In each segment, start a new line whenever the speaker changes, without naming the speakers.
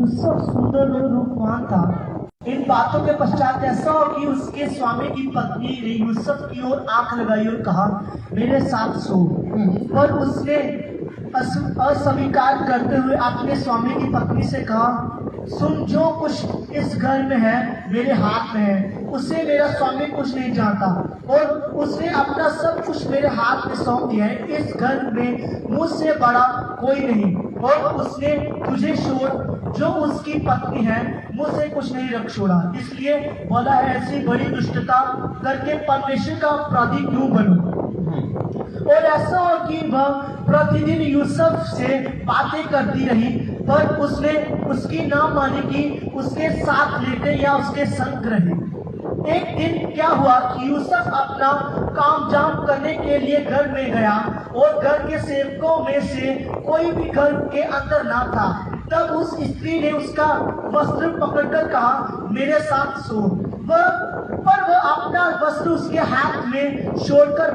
यूसुफ सुंदर और रूपवान था। इन बातों के पश्चात ऐसा हो कि उसके स्वामी की पत्नी ने यूसुफ की ओर आंख लगाई और कहा, मेरे साथ सो। पर उसने अस्वीकार करते हुए अपने स्वामी की पत्नी से कहा, सुन, जो कुछ इस घर में है मेरे हाथ में है, उसे मेरा स्वामी कुछ नहीं जानता और उसने अपना सब कुछ मेरे हाथ में सौंप दिया है। इस घर में मुझसे बड़ा कोई नहीं और उसने तुझे छोड़, जो उसकी पत्नी है, मुझसे कुछ नहीं रख छोड़ा। इसलिए बोला है, ऐसी बड़ी दुष्टता करके परमेश्वर का अपराधी क्यों बनूं? और ऐसा हो कि वह प्रतिदिन यूसुफ से बातें करती रही, पर उसने उसकी ना मानी कि उसके साथ लेटे या उसके संग रहे। एक दिन क्या हुआ कि यूसुफ अपना काम जाम करने के लिए घर में गया और घर के सेवकों में से कोई भी घर के अंदर ना था। तब उस स्त्री ने उसका वस्त्र पकड़कर कहा, मेरे साथ सो। पर वह अपना वस्त्र उसके हाथ में छोड़कर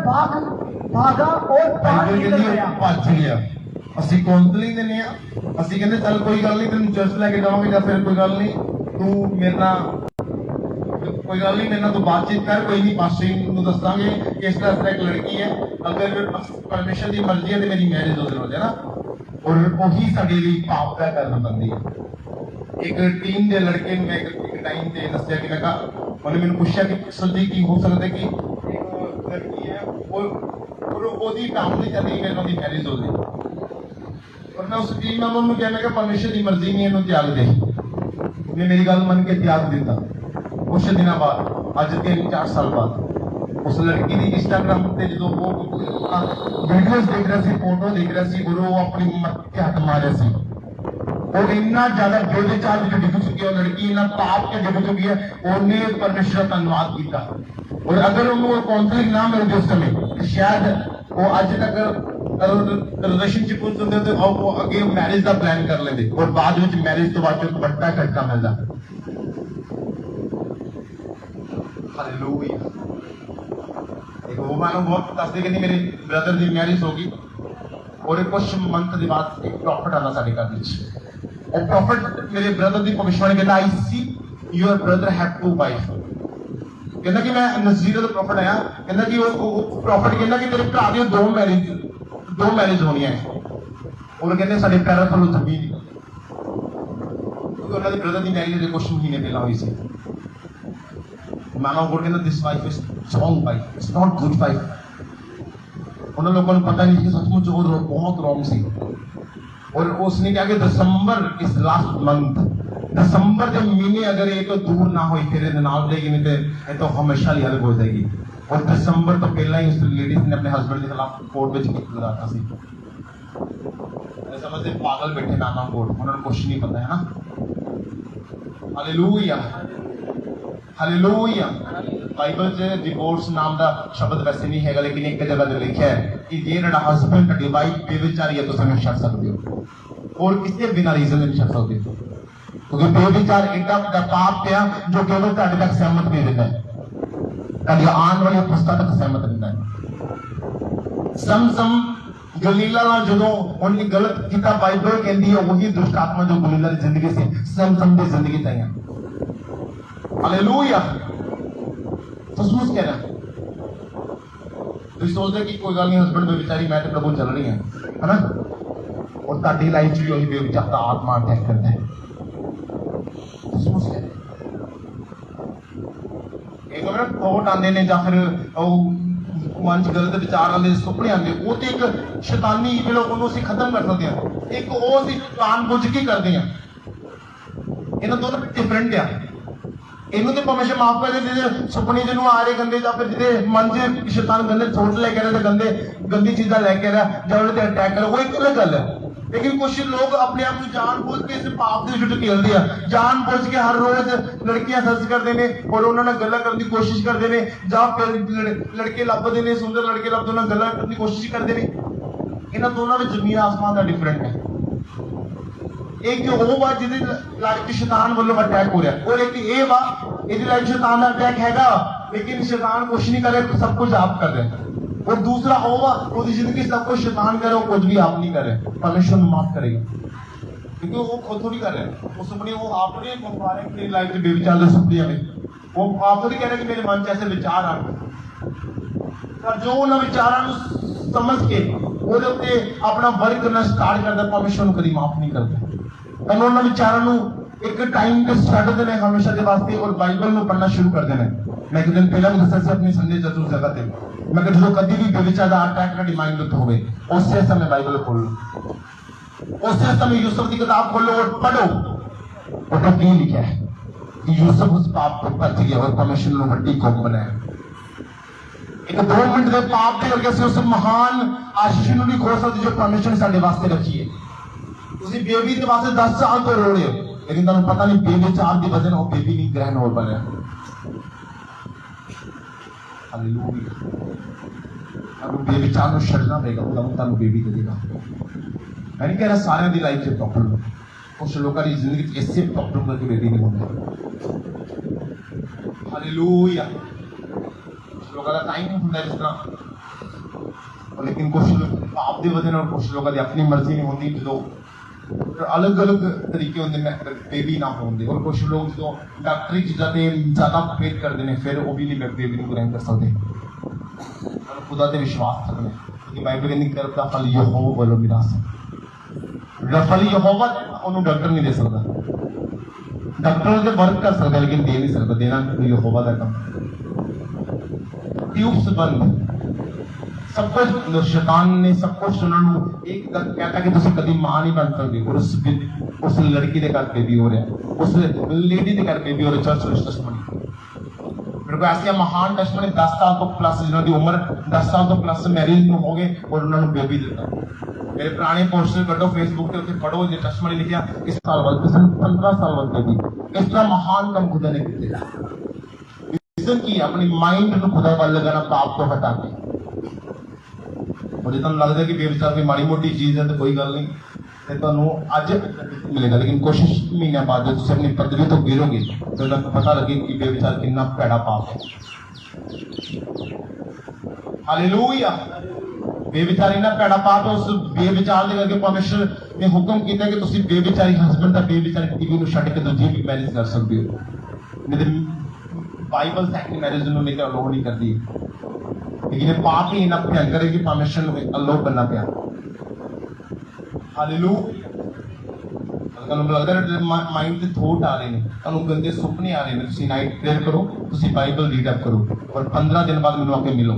भागा और बाहर निकल गया।
ਅਸੀਂ ਕਾਉਂਸਲਿੰਗ ਦਿੰਦੇ ਆ, ਅਸੀਂ ਕਹਿੰਦੇ ਚੱਲ ਕੋਈ ਗੱਲ ਨਹੀਂ, ਤੈਨੂੰ ਚਰਚ ਲੈ ਕੇ ਜਾਵਾਂਗੇ ਜਾਂ ਫਿਰ ਕੋਈ ਗੱਲ ਨਹੀਂ ਤੂੰ ਮੇਰੇ ਨਾਲ ਤੂੰ ਬਾਤਚੀਤ ਕਰ, ਕੋਈ ਨਹੀਂ ਪਾਸਟਰ ਨੂੰ ਦੱਸਾਂਗੇ ਕਿ ਇਸ ਤਰ੍ਹਾਂ ਇੱਕ ਲੜਕੀ ਹੈ, ਅਗਰ ਪਰਮੇਸ਼ਰ ਦੀ ਮਰਜ਼ੀ ਹੈ ਤੇ ਮੇਰੀ ਮੈਰਿਜ ਉਹਦੇ ਨਾਲ ਹੈ ਨਾ। ਔਰ ਉਹੀ ਸਾਡੇ ਲਈ ਪਾਪ ਦਾ ਕਾਰਨ ਬਣਦੀ ਹੈ। ਇੱਕ ਟੀਮ ਦੇ ਲੜਕੇ ਨੂੰ ਮੈਂ ਇੱਕ ਟਾਈਮ ਤੇ ਦੱਸਿਆ ਕਿ ਮੈਂ ਕਿਹਾ, ਉਹਨੇ ਮੈਨੂੰ ਪੁੱਛਿਆ ਕਿ ਸੱਚੀ ਕੀ ਹੋ ਸਕਦਾ ਕਿ ਇੱਕ ਲੜਕੀ ਹੈ ਔਰ ਉਹਦੀ ਫੈਮਿਲੀ ਚਲੀ ਗਈ, ਉਹਦੀ ਮੈਰਿਜ ਹੋ ਗਈ। और मैं उस टीम मेंबर ਨੂੰ ਕਿਹਾ, ਮੈਂ ਕਿਹਾ ਪਰਮੇਸ਼ਰ ਦੀ ਮਰਜ਼ੀ ਨਹੀਂ, ਇਹਨੂੰ ਤਿਆਗ ਦੇ। ਉਹਨੇ ਮੇਰੀ ਗੱਲ ਮੰਨ ਕੇ ਤਿਆਗ ਦਿੱਤਾ। ਕੁਝ ਦਿਨਾਂ ਬਾਅਦ, ਅੱਜ 3-4 ਸਾਲ ਬਾਅਦ, ਉਸ ਲੜਕੀ ਦੀ ਇੰਸਟਾਗ੍ਰਾਮ ਤੇ ਜਦੋਂ ਉਹ ਵੀਡੀਓਜ਼ ਦੇਖ ਰਿਹਾ ਸੀ, ਫੋਟੋ ਦੇਖ ਰਿਹਾ ਸੀ, ਉਹ ਆਪਣੀ ਮੱਤ ਤੇ ਹੱਥ ਮਾਰਿਆ ਸੀ। और इतना ज्यादा व्यभिचार में डिग चुकी है लड़की, इतना पाप के डिग चुकी है, ਉਹਨੇ परमेश्वर का धन्यवाद ਕੀਤਾ। और अगर ਉਹਨੂੰ काउंसलिंग ना मिलती उस समय, शायद वो आज तक रिलेशनशिप ਹੁੰਦੇ ਤੇ ਉਹ ਅੱਗੇ ਮੈਰਿਜ ਦਾ ਪਲਾਨ ਕਰ ਲੈਂਦੇ ਔਰ ਬਾਅਦ ਵਿੱਚ ਮੈਰਿਜ ਤੋਂ ਬਾਅਦ ਵੱਡਾ ਝਟਕਾ ਮਿਲਦਾ। ਹਾਲੇਲੂਇਆ। ਇੱਕ ਉਹ ਮਾਨੂੰ ਬਹੁਤ ਦੱਸਦੇ ਕਿ ਮੇਰੇ ਬ੍ਰਦਰ ਦੀ ਮੈਰਿਜ ਹੋ ਗਈ ਔਰ ਕੁਝ ਮੰਥ ਦੇ ਬਾਅਦ ਇੱਕ ਪ੍ਰੋਫਿਟ ਆਣਾ ਸਾਡੇ ਘਰ ਵਿੱਚ। ਉਹ ਪ੍ਰੋਫਿਟ ਮੇਰੇ ਬ੍ਰਦਰ ਦੀ ਭਵਿੱਖਬਾਣੀ ਕਹਿੰਦਾ, ਆਈ ਸੀ ਯੂਅਰ ਬ੍ਰਦਰ ਹੈਵ 2 ਵਾਈਫ। ਕਹਿੰਦਾ ਕਿ ਮੈਂ ਨਜ਼ੀਰ ਦਾ ਪ੍ਰੋਫਿਟ ਆਇਆ, ਕਹਿੰਦਾ ਕਿ ਉਹ ਪ੍ਰੋਫਿਟ ਕਹਿੰਦਾ ਕਿ ਤੇਰੇ ਭਰਾ ਦੀਆਂ ਦੋ ਮੈਰਿਜ ਹੋਣੀਆਂ ਔਰ ਕਹਿੰਦੇ ਸਾਡੇ ਪੈਰਾਂ ਥੱਲੋਂ ਜ਼ਮੀਨ, ਕਿਉਂਕਿ ਉਹਨਾਂ ਦੇ ਬ੍ਰਦਰ ਦੀ ਮੈਰਿਜ ਦੇ ਕੁਝ ਮਹੀਨੇ ਪਹਿਲਾਂ ਹੋਈ ਸੀ। ਮਾਮਾ ਕੋਲ ਕਹਿੰਦਾ, this wife is wrong wife, it's not good wife. ਉਹਨਾਂ ਲੋਕਾਂ ਨੂੰ ਪਤਾ ਨਹੀਂ ਕਿ ਸੱਚਮੁੱਚ ਉਹ ਬਹੁਤ ਰੋਂਗ ਸੀ। और उसने क्या कि दिसंबर इस लास्ट मंथ, दिसंबर के महीने अगर ये तो दूर ना हो फिर नाल देगी, नहीं तो हमेशा लिए अलग हो जाएगी। और दिसंबर तो पहला ही उस लेडीज ने अपने हस्बैंड के खिलाफ कोर्ट में केस लगाता सी। समझते पागल बैठे नाना कोर्ट, उन्होंने कुछ नहीं पता है ना। Hallelujah, hallelujah. बाइबल से डिवोर्स नाम का शब्द वैसे नहीं है, लेकिन एक जगह पे लिखा है कि जे ना हस्बैंड की वाइफ बेविचारी है तो तुम छड़ सकते हो और किसी बिना रीजन नहीं छड़ सकते, क्योंकि बेविचार एडा बड़ा पाप है जो केवल ਤੁਹਾਡੇ तक सहमत नहीं रहता है, ਤੁਹਾਡੀ आने वाली अवस्था तक सहमत रहता है। समसम गलीला ਨਾਲ ਜਦੋਂ ਉਹਨੇ ਗਲਤ ਕੀਤਾ, ਬਾਈਬਲ ਕਹਿੰਦੀ ਹੈ ਉਹੀ ਦੁਸ਼ਟ ਆਤਮਾ ਜੋ ਗਲੀਲਾ ਦੀ ਜ਼ਿੰਦਗੀ ਸੀ ਸਮਸਮ ਦੀ ਜ਼ਿੰਦਗੀ ਤਾਈਆਂ। हालेलुया। सचमुच कह रहा ਤੁਸੀਂ ਸੋਚਦੇ ਕਿ ਕੋਈ ਗੱਲ ਨਹੀਂ, ਹਸਬੈਂਡ ਬੇਵਿਚਾਰੀ, ਮੈਂ ਤੇ ਪ੍ਰਭੂ ਚੱਲ ਰਹੀ ਹਾਂ, ਹੈ ਨਾ। और ਤੁਹਾਡੀ ਲਾਈਫ 'ਚ ਵੀ ਉਹੀ ਬੇਵਿਚਾਰ ਦਾ ਆਤਮਾ ਅਟੈਕ ਕਰਦਾ ਹੈ। ਸਚਮੁਚ ਕਹ ਰਿਹਾ। ਇੱਕ ਵਾਰ ਥੋਟ ਆਉਂਦੇ ਨੇ ਜਾਂ ਫਿਰ ਉਹ ਮਨ 'ਚ ਗਲਤ ਵਿਚਾਰ ਆਉਂਦੇ, ਸੁਪਨੇ ਆਉਂਦੇ, ਉਹ ਤੇ ਇੱਕ ਸ਼ੈਤਾਨੀ ਈਵਲ ਉਹਨੂੰ ਅਸੀਂ ਖਤਮ ਕਰ ਸਕਦੇ ਹਾਂ। ਇੱਕ ਉਹ ਅਸੀਂ ਜਾਣ ਬੁੱਝ ਕੇ ਕਰਦੇ ਹਾਂ। ਇਹਨਾਂ ਦੋਨੋਂ ਡਿਫਰੈਂਟ ਆ। ਇਹਨੂੰ ਤੇ ਪਰਮੇਸ਼ਰ ਮਾਫ ਕਰ ਦੇ, ਜਿਹਦੇ ਸੁਪਨੇ ਜਿਹਨੂੰ ਆ ਰਹੇ ਗੰਦੇ, ਜਾਂ ਫਿਰ ਜਿਹਦੇ ਮਨ 'ਚ ਸ਼ੈਤਾਨ ਗੰਦੇ ਥੋਟ ਲੈ ਕੇ ਆ ਰਿਹਾ ਤੇ ਗੰਦੀ ਚੀਜ਼ਾਂ ਲੈ ਕੇ ਆ ਰਿਹਾ ਜਾਂ ਉਹਦੇ ਤੇ ਅਟੈਕ ਕਰ, ਉਹ ਇੱਕ ਅਲੱਗ ਗੱਲ ਹੈ। लेकिन कुछ लोग अपने आप को जान बुझ के इस पाप के जुट खेलते हैं, जान बुझ के हर रोज लड़कियां सर्च करते हैं और उन्होंने गल्ला करने की कोशिश करते हैं, ਜਾਂ फिर लड़के ਲੱਭਦੇ ਨੇ, सुंदर लड़के ਲੱਭਦੇ ਉਹਨਾਂ गल्ला करने की कोशिश करते हैं। ਇਹਨਾਂ ਦੋਨਾਂ ਵਿੱਚ ਜ਼ਮੀਨ ਆਸਮਾਨ ਦਾ ਡਿਫਰੈਂਟ ਹੈ। ਇੱਕ ਉਹ ਵਾ ਜਿਹਦੀ ਲਾਈਫ 'ਚ ਸ਼ੈਤਾਨ ਵੱਲੋਂ ਅਟੈਕ ਹੋ ਰਿਹਾ, ਔਰ ਇੱਕ ਇਹ ਵਾ ਇਹਦੀ ਲਾਈਫ 'ਚ ਸ਼ੈਤਾਨ ਦਾ ਅਟੈਕ ਹੈਗਾ, लेकिन शैतान कुछ नहीं करे, सब कुछ आप कर रहे हैं। और दूसरा होगा उसकी जिंदगी सब कुछ शैतान करे, कुछ भी आप नहीं करे, परमेश्वर माफ करेगा। क्योंकि वो खुद थोड़ी कर रहे हैं, वो सुपने वो आप थोड़ी मंगवा रहे हैं अपनी लाइफ में बेविचार के सुपने में, वो आप थोड़ी कह रहे हैं कि मेरे मन च ऐसे विचार आ पर जो उन्होंने विचारों को समझ के ਉਹਦੇ ਉੱਤੇ ਆਪਣਾ ਵਰਕ ਕਰਨਾ ਸਟਾਰਟ ਕਰਦਾ ਪਰਮੇਸ਼ਰ ਨੂੰ ਕਦੀ ਮਾਫ ਨਹੀਂ ਕਰਦਾ। ਉਹਨਾਂ ਵਿਚਾਰਾਂ ਨੂੰ ਇੱਕ ਟਾਈਮ ਤੇ ਛੱਡ ਦੇਣਾ ਹਮੇਸ਼ਾ ਦੇ ਵਾਸਤੇ ਔਰ ਬਾਈਬਲ ਨੂੰ ਪੜ੍ਹਨਾ ਸ਼ੁਰੂ ਕਰ ਦੇਣਾ। ਮੈਂ ਇੱਕ ਦਿਨ ਪਹਿਲਾਂ ਵੀ ਦੱਸਿਆ ਸੀ ਆਪਣੀ ਸੰਡੇ ਚਤੁਰ ਜਗ੍ਹਾ ਤੇ, ਮੈਂ ਕਿ ਜਦੋਂ ਕਦੀ ਵੀ ਬੇਵਿਚਾਰ ਦਾ ਅਟੈਕ ਤੁਹਾਡੀ ਮਾਈਂਡ ਉੱਤੇ ਹੋਵੇ ਉਸੇ ਸਮੇਂ ਬਾਈਬਲ ਖੋਲੋ, ਉਸੇ ਸਮੇਂ ਯੂਸਫ ਦੀ ਕਿਤਾਬ ਖੋਲੋ ਔਰ ਪੜ੍ਹੋ। ਉਹਦਾ ਕੀ ਲਿਖਿਆ ਹੈ ਕਿ ਯੂਸਫ ਉਸ ਪਾਪ ਤੋਂ ਬਚ ਗਿਆ ਔਰ ਪਰਮੇਸ਼ਰ ਨੂੰ ਵੱਡੀ ਕੌਮ ਬਣਾਇਆ। एक 2 मिनट के पाप के करके उस महान आशीष ਨੂੰ ਨਹੀਂ ਖੋ ਸਕਦੇ ਜੋ ਪਰਮੇਸ਼ਰ ਨੇ ਸਾਡੇ ਵਾਸਤੇ ਰੱਖੀ ਹੈ। ਤੁਸੀਂ ਬੇਬੀ ਦੇ ਵਾਸਤੇ 10 ਸਾਲ ਤੋਂ ਰੋ ਰਹੇ ਹੋ, ਲੇਕਿਨ ਤੁਹਾਨੂੰ ਪਤਾ ਨਹੀਂ ਬੇਵਿਚਾਰ ਦੀ ਵਜ੍ਹਾ ਨਾਲ ਉਹ ਬੇਬੀ ਨਹੀਂ ਗ੍ਰਹਿਣ ਹੋ ਪਾ ਰਿਹਾ। ਹਾਲੇਲੂਇਆ। ਤੁਹਾਨੂੰ ਬੇਵਿਚਾਰ ਨੂੰ ਛੱਡਣਾ ਪਏਗਾ, ਉਹਦਾ ਤੁਹਾਨੂੰ ਬੇਬੀ ਦੇਗਾ। ਮੈਂ ਨਹੀਂ ਕਹਿ ਰਿਹਾ ਸਾਰਿਆਂ ਦੀ ਲਾਈਫ 'ਚ ਪ੍ਰੋਬਲਮ, ਕੁਝ ਲੋਕਾਂ ਦੀ ਜ਼ਿੰਦਗੀ 'ਚ ਇਸੇ ਪ੍ਰੋਬਲਮ ਕਰਕੇ ਬੇਬੀ ਨਹੀਂ ਹੁੰਦੀ। ਹਾਲੇਲੂਇਆ। लोगों का टाइम नहीं होता जिस तरह, लेकिन कुछ लोग पाप की वजह और कुछ लोगों की अपनी मर्जी नहीं होती, जो अलग अलग तरीके होंगे बेबी ना होंगे। और कुछ लोग जो डॉक्टरी चीज़ों से ज़्यादा फेट करते हैं फिर वो भी नहीं बेबी को ग्रहण कर सकते। खुदा से विश्वास रखना कि बाइबल कहती करता फल यहोवा वालों विरास है। फल यहोवा उन्होंने डॉक्टर नहीं दे सकता, डॉक्टर तो वर्क कर सकता लेकिन दे नहीं सकता, देना यहोवा का काम। ट्यूब्स बंद, सब कुछ शैतान ने सब कुछ उन्होंने एक कहता कि तुम कभी मां नहीं बन सकते। और उस लड़की के घर बेबी हो रहा है, उस लेडी के घर बेबी हो रहा है। चर्च टस्टमनी मेरे को ऐसी महान टस्टमनी 10 साल तो प्लस जिन्होंने उम्र 10 साल तो प्लस मैरिज हो गए और उन्होंने बेबी दिता। मेरे पुराने पोस्टर कटो फेसबुक पे पढ़ो जो टस्टमनी लिखा इस साल बाद 15 साल बाद बेबी। इस तरह महान काम खुदा ने किया की अपनी माइंड ਨੂੰ खुदा ਵੱਲ ਲਗਾਣਾ ਪਾਪ ਤੋਂ ਹਟਾ ਕੇ। और ਤੁਹਾਨੂੰ ਲੱਗਦਾ ਕਿ ਬੇਵਿਚਾਰ ਕੋਈ ਮਾੜੀ ਮੋਟੀ ਚੀਜ਼ ਹੈ ਤਾਂ ਕੋਈ ਗੱਲ ਨਹੀਂ, ਤੇ ਤੁਹਾਨੂੰ ਅੱਜ ਮਿਲੇਗਾ, ਲੇਕਿਨ ਕੋਸ਼ਿਸ਼ ਮਹੀਨਿਆਂ ਬਾਅਦ ਜਦੋਂ ਤੁਸੀਂ ਆਪਣੀ ਪਦਵੀ ਤੋਂ ਗਿਰੋਗੇ ਤਾਂ ਤੁਹਾਨੂੰ ਪਤਾ ਲੱਗੇ ਕਿ ਬੇਵਿਚਾਰ ਕਿੰਨਾ ਭੈੜਾ ਪਾਪ ਹੈ। ਹਾਲੇਲੂਇਆ। ਬੇਵਿਚਾਰ ਇੰਨਾ ਭੈੜਾ ਪਾਪ ਹੈ, ਉਸ ਬੇਵਿਚਾਰ ਦੇ ਕਰਕੇ ਪਰਮੇਸ਼ਰ ਨੇ ਹੁਕਮ ਕੀਤਾ ਕਿ ਤੁਸੀਂ ਬੇਵਿਚਾਰੀ ਹਸਬੈਂਡ ਦਾ ਬੇਵਿਚਾਰੀ ਪੀਵੀ ਨੂੰ ਛੱਡ ਕੇ ਦੂਜੀ ਵੀ ਮੈਰਿਜ ਕਰ ਸਕਦੇ ਹੋ। ਨਹੀਂ ਤੇ बाइबल सेकंड मैरिज में लेकर अलो नहीं करती, लेकिन ये पाप ही इतना भयंकर है कि परमेश्वर में अलो करना पिया। हालेलुया। ਤੁਹਾਨੂੰ ਲੱਗਦਾ ਮਾਈਂਡ ਤੇ ਥੋਟ ਆ ਰਹੇ ਨੇ, ਤੁਹਾਨੂੰ ਗੰਦੇ ਸੁਪਨੇ ਆ ਰਹੇ ਨੇ, ਤੁਸੀਂ ਨਾਈਟ ਪ੍ਰੇਅਰ ਕਰੋ, ਤੁਸੀਂ ਬਾਈਬਲ ਰੀਡ ਅਪ ਕਰੋ ਔਰ 15 ਦਿਨ ਬਾਅਦ ਮੈਨੂੰ ਆ ਕੇ ਮਿਲੋ।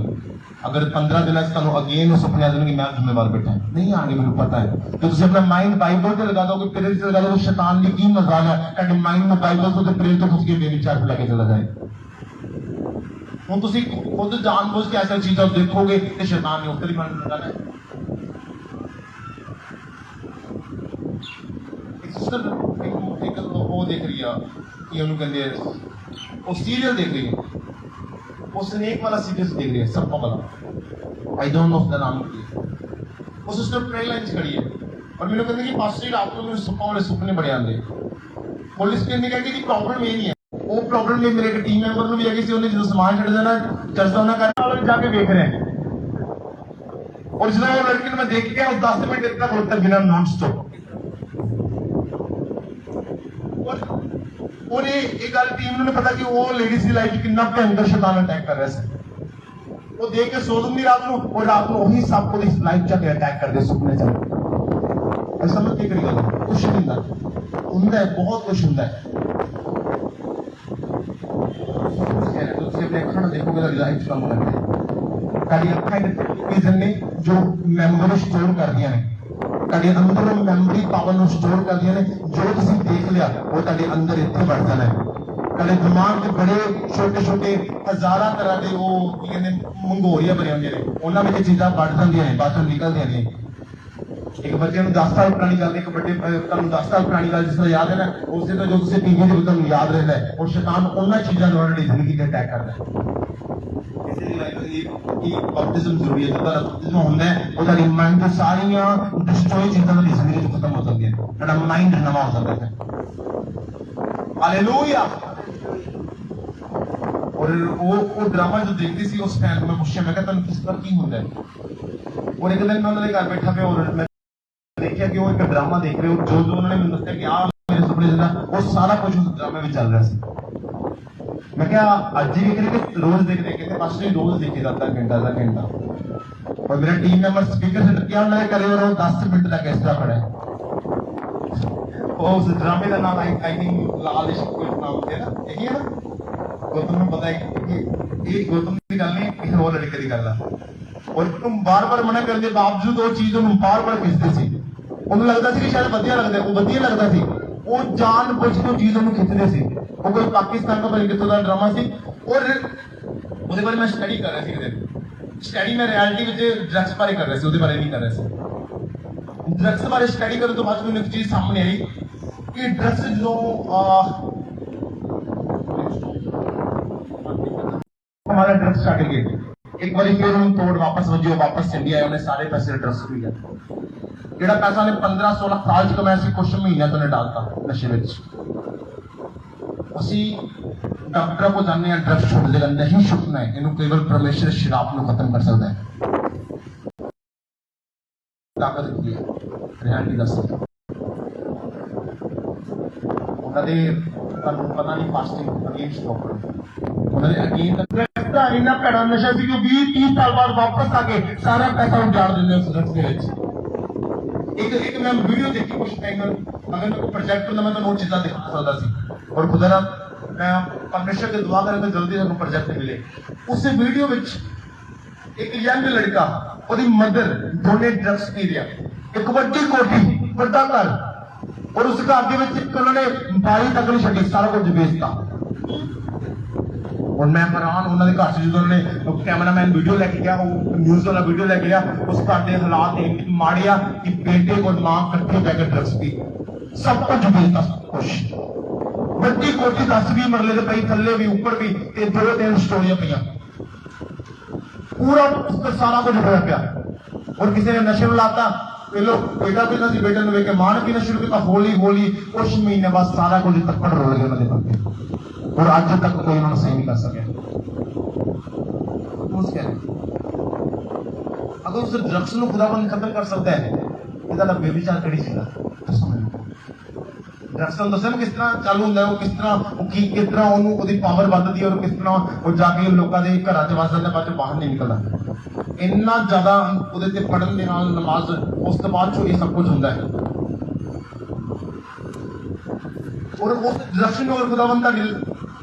ਅਗਰ 15 ਦਿਨਾਂ 'ਚ ਤੁਹਾਨੂੰ ਅਗੇਨ ਉਹ ਸੁਪਨੇ ਆ ਜਾਣਗੇ ਮੈਂ ਜ਼ਿੰਮੇਵਾਰ ਬੈਠਾ ਨਹੀਂ ਆਣਗੇ, ਮੈਨੂੰ ਪਤਾ ਹੈ। ਤੇ ਤੁਸੀਂ ਆਪਣਾ ਮਾਈਂਡ ਬਾਈਬਲ ਤੇ ਲਗਾ ਦੋਗੇ, ਪ੍ਰੇਅਰ ਤੇ ਲਗਾ ਦੋਗੇ, ਸ਼ੈਤਾਨ ਦੀ ਕੀ ਮਜ਼ਾਕ ਹੈ ਤੁਹਾਡੇ ਮਾਈਂਡ ਨੂੰ ਬਾਈਬਲ ਤੋਂ ਤੇ ਪ੍ਰੇਅਰ ਤੋਂ ਖੁਦ ਕੇ ਬੇਵਿਚਾਰ ਲੈ ਕੇ ਚਲਾ ਜਾਏ। ਹੁਣ ਤੁਸੀਂ ਖੁਦ ਜਾਣਬੁੱਝ ਕੇ ਐਸਾ ਚੀਜ਼ਾਂ ਦੇਖੋਗੇ ਤੇ ਸ਼ੈਤਾਨ ਨੇ ਉੱਤਰ ਹੀ ਮਨ ਲਗਾਣਾ ਹੈ। ਇੱਕ ਉਹ ਦੇਖ ਰਹੀ ਆ ਕਿ ਉਹਨੂੰ ਕਹਿੰਦੇ ਉਹ ਸੀਰੀਅਲ ਦੇਖ ਰਹੀ ਹੈ, ਉਹ ਸਨੇਕ ਵਾਲਾ ਸੀਰੀਅਲ ਦੇਖ ਰਹੀ ਹੈ, ਸੱਪਾਂ ਵਾਲਾ। ਆਈ ਡੋਨਟ ਨੋ ਉਸਦਾ ਨਾਮ ਕੀ ਹੈ। ਉਹ ਸਿਸਟਰ ਪ੍ਰੇਅਰ ਲਾਈਨ 'ਚ ਖੜੀ ਹੈ ਔਰ ਮੈਨੂੰ ਕਹਿੰਦੇ ਕਿ ਪਾਸਟਰ ਜੀ ਰਾਤ ਨੂੰ ਮੈਨੂੰ ਸੱਪਾਂ ਵਾਲੇ ਸੁਪਨੇ ਬੜੇ ਆਉਂਦੇ। ਪੁਲਿਸ ਕਹਿੰਦੀ ਕਿ ਪ੍ਰੋਬਲਮ ਇਹ ਨਹੀਂ ਹੈ, ਉਹ ਪ੍ਰੋਬਲਮ ਨਹੀਂ ਮੇਰੇ ਇੱਕ ਟੀਮ ਮੈਂਬਰ ਨੂੰ ਵੀ ਹੈਗੀ ਸੀ। ਉਹਨੇ ਜਦੋਂ ਸਮਾਨ ਛੱਡ ਦੇਣਾ ਚਰਚ ਦਾ ਉਹਨਾਂ ਘਰ ਜਾ ਕੇ ਵੇਖ ਰਿਹਾ ਔਰ ਜਦੋਂ ਉਹ ਲੜਕੀ ਨੂੰ ਮੈਂ ਦੇਖ ਕੇ ਉਹ 10 ਮਿੰਟ ਤੱਕ ਉੱਤਰ ਬਿਨਾਂ ਨॉन स्टॉप। और ये गल टीम ने पता कि वो लेडीज की लाइफ कितना भयंकर शैतान अटैक कर रहा है। वो देख के सो दूंगी रात को और रात को वही सब को लाइफ जाके अटैक कर दे सुपने च। समझ के करी गल कुछ नहीं होंगे, बहुत कुछ होंगे। अपने अखा देखोगे तो लाइफ काम करता है। अखा ने जो मैमोरी स्टोर कर दिया ने अंदर मैमोरी पावर ਨੂੰ स्टोर ਕਰਦੀਆਂ ਨੇ, ਜੋ ਤੁਸੀਂ ਦੇਖ ਲਿਆ ਉਹ ਤੁਹਾਡੇ ਅੰਦਰ ਇੱਥੇ ਵੜ ਜਾਣਾ ਹੈ। ਤੁਹਾਡੇ ਦਿਮਾਗ ਦੇ ਬੜੇ ਛੋਟੇ ਛੋਟੇ ਹਜ਼ਾਰਾਂ ਤਰ੍ਹਾਂ ਦੇ ਉਹ ਕੀ ਕਹਿੰਦੇ ਮੰਗੋਰੀਆਂ ਬਣੇ ਹੁੰਦੇ ਨੇ, ਉਹਨਾਂ ਵਿੱਚ ਚੀਜ਼ਾਂ ਵੜ ਜਾਂਦੀਆਂ ਨੇ, ਬਾਅਦ ਚੋਂ ਨਿਕਲਦੀਆਂ ਨੇ। ਇੱਕ ਬੱਚੇ ਨੂੰ 10 ਸਾਲ ਪੁਰਾਣੀ ਗੱਲ, ਇੱਕ ਵੱਡੇ ਤੁਹਾਨੂੰ 10 ਸਾਲ ਪੁਰਾਣੀ ਗੱਲ ਜਿਸ ਤਰ੍ਹਾਂ ਯਾਦ ਹੈ ਨਾ, ਉਸੇ ਤੋਂ ਜੋ ਤੁਸੀਂ ਟੀਵੀ ਦੇ ਤੁਹਾਨੂੰ ਯਾਦ ਰਹਿੰਦਾ ਹੈ। ਔਰ ਸ਼ੈਤਾਨ ਉਹਨਾਂ ਚੀਜ਼ਾਂ ਨੂੰ ਤੁਹਾਡੀ ਜ਼ਿੰਦਗੀ ਤੇ ਅਟੈਕ ਕਰਦਾ ਹੈ। बपतिज्म जरूरी है, जो बपतिज्म होता है वो तारी माइंड तो सारियां डिस्ट्रॉय चीज़ां तारी जिंदगी च खत्म हो सकती है, तारा माइंड नवा हो सकता है। हालेलुया। और वो ड्रामा जो देखती सी उस टाइम में पूछा मैं तुहानू किस पर की होंदा है। और एक दिन मैं उन्होंने घर बैठा पे और मैं देखा कि वो एक ड्रामा देख रहे हो, जो जो उन्होंने मैंने दस्या कि मेरे सुपने जिंदा वो सारा कुछ उस ड्रामे में चल रहा सी। मैं क्या अज ही देख रहे कि रोज देखते कहते बस नहीं रोज देखे जाता घंटा और मेरा टीम मेंबर स्पीकर से क्या उन्होंने करे और 10 मिनट तक इस तरह खड़ा है। उस ड्रामे का नाम आई थिंक लाल इश्क कोई नाम थे ना, यही है ना। गौतम को पता है कि ये गौतम की गल नहीं किसी और लड़के की गल है और तुम बार बार मना करने के बावजूद वो चीज उन्होंने बार बार खिंचते सी। उन्हें लगता सी कि शायद वधिया लगता है, वो वधिया लगता सी, वो जान बुझ के चीज उन्होंने खिंचते सी। वो कोई पाकिस्तान का पता कितों का ड्रामा सी और ਉਹਦੇ ਬਾਰੇ ਮੈਂ ਸਟੱਡੀ ਕਰ ਰਿਹਾ ਸੀ ਕਿਤੇ ਸਟੱਡੀ ਮੈਂ ਰਿਐਲਿਟੀ ਵਿੱਚ ਡਰੱਗਸ ਬਾਰੇ ਕਰ ਰਿਹਾ ਸੀ, ਉਹਦੇ ਬਾਰੇ ਨਹੀਂ ਕਰ ਰਿਹਾ ਸੀ। ਡਰੱਗਸ ਬਾਰੇ ਸਟੱਡੀ ਕਰਨ ਤੋਂ ਬਾਅਦ ਮੈਨੂੰ ਇੱਕ ਚੀਜ਼ ਸਾਹਮਣੇ ਆਈ ਕਿ ਡਰੱਗਸ ਜਦੋਂ हमारा ड्रग्स स्टार्ट किए एक बार फिर हम तोड़ वापस वजियो वापस इंडिया आए, उन्हें सारे पैसे ड्रग्स पी गया। जेड़ा पैसा ने 15-16 साल च कमाया सी कुछ महीने तो ने डालता नशे विच। ਅਸੀਂ ਡਾਕਟਰਾਂ ਕੋ ਜਾਣਦੇ ਹਾਂ ड्रग्स ਛੁੱਟ ਜਾਏਗਾ, नहीं छुटना है, ਇਹਨੂੰ केवल परमेश्वर शराब ਨੂੰ खत्म कर सकता है। ताकत की है रियलिटी दस उन्होंने ਤੁਹਾਨੂੰ ਪਤਾ ਨਹੀਂ ਫਾਸਟਿੰਗ ਅਗੇਂਸਟ ਡਾਕਟਰ उन्होंने अगेन ड्रग्स का इतना भैड़ा नशा सी कि 20-30 साल बाद वापस आके सारा पैसा उजाड़ देंगे उस ड्रग्स के विच। एक मैं वीडियो देखी कुछ टाइम अगर मेरे को प्रोजेक्ट होता मैं तो नोट चीज़ा दिखा सकता सी और खुदा ना मैं परमेश्वर की दुआ करें तो जल्दी से प्रोजेक्ट मिले। उस वीडियो विच एक यंग लड़का और मदर दोनों ड्रग्स पी रहा, एक वड्डी कोठी बड़ा घर और उस घर के उन्होंने बारी तक नहीं छड़ी, सारा कुछ बेचता। और मैं हैरान उन्होंने घर से जो उन्होंने कैमरामैन वीडियो लेके गया, न्यूज वाला वीडियो लेके गया, उस घर के हालात माड़े आ कि बेटे और मां कट्ठे जाकर ड्रग्स पी सब कुछ बेचता, सब कुछ बड़ी कोठी 10-20 मरले से पई, थल्ले भी ऊपर भी 2-3 स्टोरियां पईयां, पूरा सारा कुछ होया पिया। और किसी ने नशे में लाता पहलो बेटा पीना सी, बेटे ने वेख के मां ने पीना शुरू किया, हौली हौली कुछ महीने बाद सारा कुछ तक्कड़ रोल गया उन्होंने पत्ते और आज तक कोई उन्होंने सही नहीं कर सके। अगर उस ड्रग्स को खुदाबंद खत्म कर सकता है ਇਹਦਾ ਬੇਵਿਚਾਰ ਕਿਹੜੀ ਸੀਗਾ ड्रग्स ਨੂੰ ਦੱਸਿਆ ਕਿਸ ਤਰ੍ਹਾਂ ਚਾਲੂ ਹੁੰਦਾ ਹੈ, ਉਹ ਕਿਸ ਤਰ੍ਹਾਂ ਉਹ ਕੀ ਕਿਸ ਤਰ੍ਹਾਂ ਉਹਨੂੰ ਉਹਦੀ ਪਾਵਰ ਵੱਧਦੀ ਹੈ और ਕਿਸ ਤਰ੍ਹਾਂ ਉਹ ਜਾ ਕੇ ਲੋਕਾਂ ਦੇ ਘਰਾਂ 'ਚ ਵਸ ਜਾਂਦਾ, ਬਾਅਦ 'ਚ ਬਾਹਰ ਨਹੀਂ ਨਿਕਲਦਾ। ਇੰਨਾ ਜ਼ਿਆਦਾ ਉਹਦੇ ਤੇ ਪੜਨ ਦੇ ਨਾਲ ਨਮਾਜ਼ ਉਸ ਤੋਂ ਬਾਅਦ 'ਚੋਂ ਇਹ ਸਭ ਕੁਝ ਹੁੰਦਾ ਹੈ। और उस ड्रग्स ਨੂੰ अगर खुदाबंद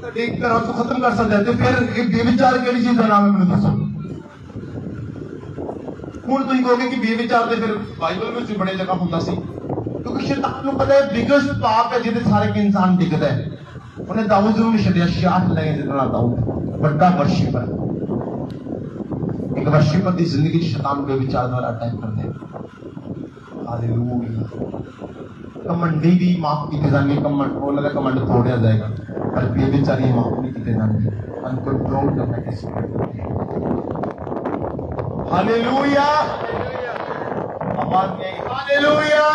ਤੁਹਾਡੇ ਘਰਾਂ ਤੋਂ ਖਤਮ ਕਰ ਸਕਦਾ ਹੈ ਤੇ ਫਿਰ ਇਹ ਬੇਵਿਚਾਰ ਕਿਹੜੀ ਚੀਜ਼ ਦਾ ਨਾਮ ਹੈ ਮੈਨੂੰ ਦੱਸੋ। ਹੁਣ ਤੁਸੀਂ ਕਹੋਗੇ ਕਿ ਬੇਵਿਚਾਰ ਤੇ ਫਿਰ ਬਾਈਬਲ ਵਿੱਚ ਬੜੇ ਜਗ੍ਹਾ ਹੁੰਦਾ ਸੀ, क्योंकि शैतान को पता है बिगेस्ट पाप है जिसे सारे के इंसान डिगदा है। उन्हें दाऊद ਨੂੰ ਨਹੀਂ ਛੱਡਿਆ, 66 लगे जितना दाऊद बड़ा वर्शिपर, एक वर्शिपर की जिंदगी शैतान बेविचार द्वारा अटैक करते हैं। हालेलुया। कमंडी भी माफ की जाएंगे, कमंड वो लगा कमंड तोड़ा जाएगा, पर बेविचारी माफ नहीं की जाएंगे, अनकंट्रोल कैपेसिटी। हालेलुया। आवाज नहीं, हालेलुया